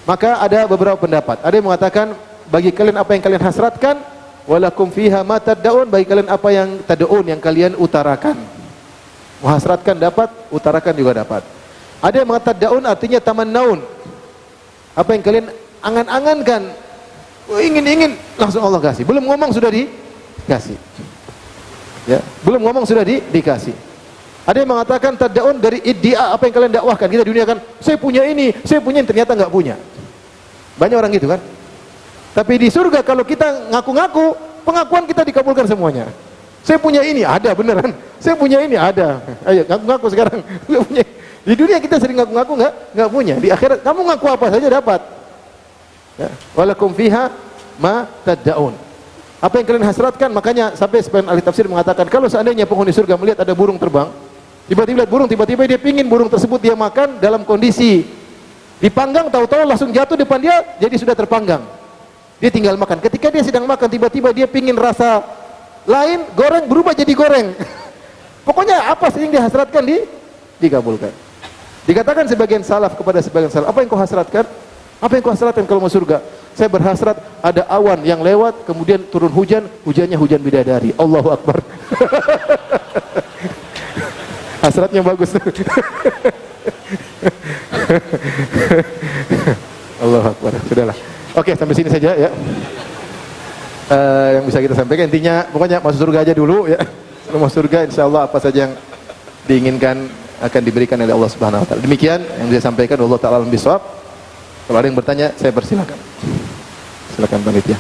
Maka ada beberapa pendapat. Ada yang mengatakan bagi kalian apa yang kalian hasratkan, walakum fiha ma tad'un, bagi kalian apa yang tad'un, yang kalian utarakan. Menghasratkan dapat, utarakan juga dapat. Ada yang mengatakan tad'un artinya tamannaun. Apa yang kalian angan-angankan, ingin langsung Allah kasih. Belum ngomong sudah dikasih. Ya, belum ngomong sudah dikasih. Ada yang mengatakan tad'un dari iddia, apa yang kalian dakwahkan. Kita di dunia kan, saya punya ini, ternyata enggak punya. Banyak orang gitu kan. Tapi di surga kalau kita ngaku-ngaku, pengakuan kita dikabulkan semuanya. Saya punya ini, ada beneran. Saya punya ini, ada. Ayo ngaku-ngaku sekarang. Punya. Di dunia kita sering ngaku-ngaku enggak punya. Di akhirat kamu ngaku apa saja dapat. Ya. Walakum fiha ma tad'un. Apa yang kalian hasratkan, makanya sampai sebagian ahli tafsir mengatakan kalau seandainya penghuni surga melihat ada burung terbang, tiba-tiba lihat burung, tiba-tiba dia pingin burung tersebut dia makan dalam kondisi dipanggang, tahu-tahu langsung jatuh depan dia, jadi sudah terpanggang. Dia tinggal makan. Ketika dia sedang makan, tiba-tiba dia pingin rasa lain, goreng berubah jadi goreng. Pokoknya apa sih yang dihasratkan dikabulkan. Dikatakan sebagian salaf kepada sebagian salaf, apa yang kau hasratkan? Apa yang kau hasratkan kalau mau surga? Saya berhasrat ada awan yang lewat, kemudian turun hujan, hujannya hujan bidadari. Allahu Akbar. Hasratnya bagus. Allahu Akbar. Sudahlah. Oke, sampai sini saja ya. Yang bisa kita sampaikan intinya, pokoknya masuk surga aja dulu ya. Kalau masuk surga, insyaallah apa saja yang diinginkan akan diberikan oleh Allah Subhanahu Wa Taala. Demikian yang saya sampaikan. Allah Taala alam bisawab. Kalau ada yang bertanya, saya persilakan. Silakan panitia.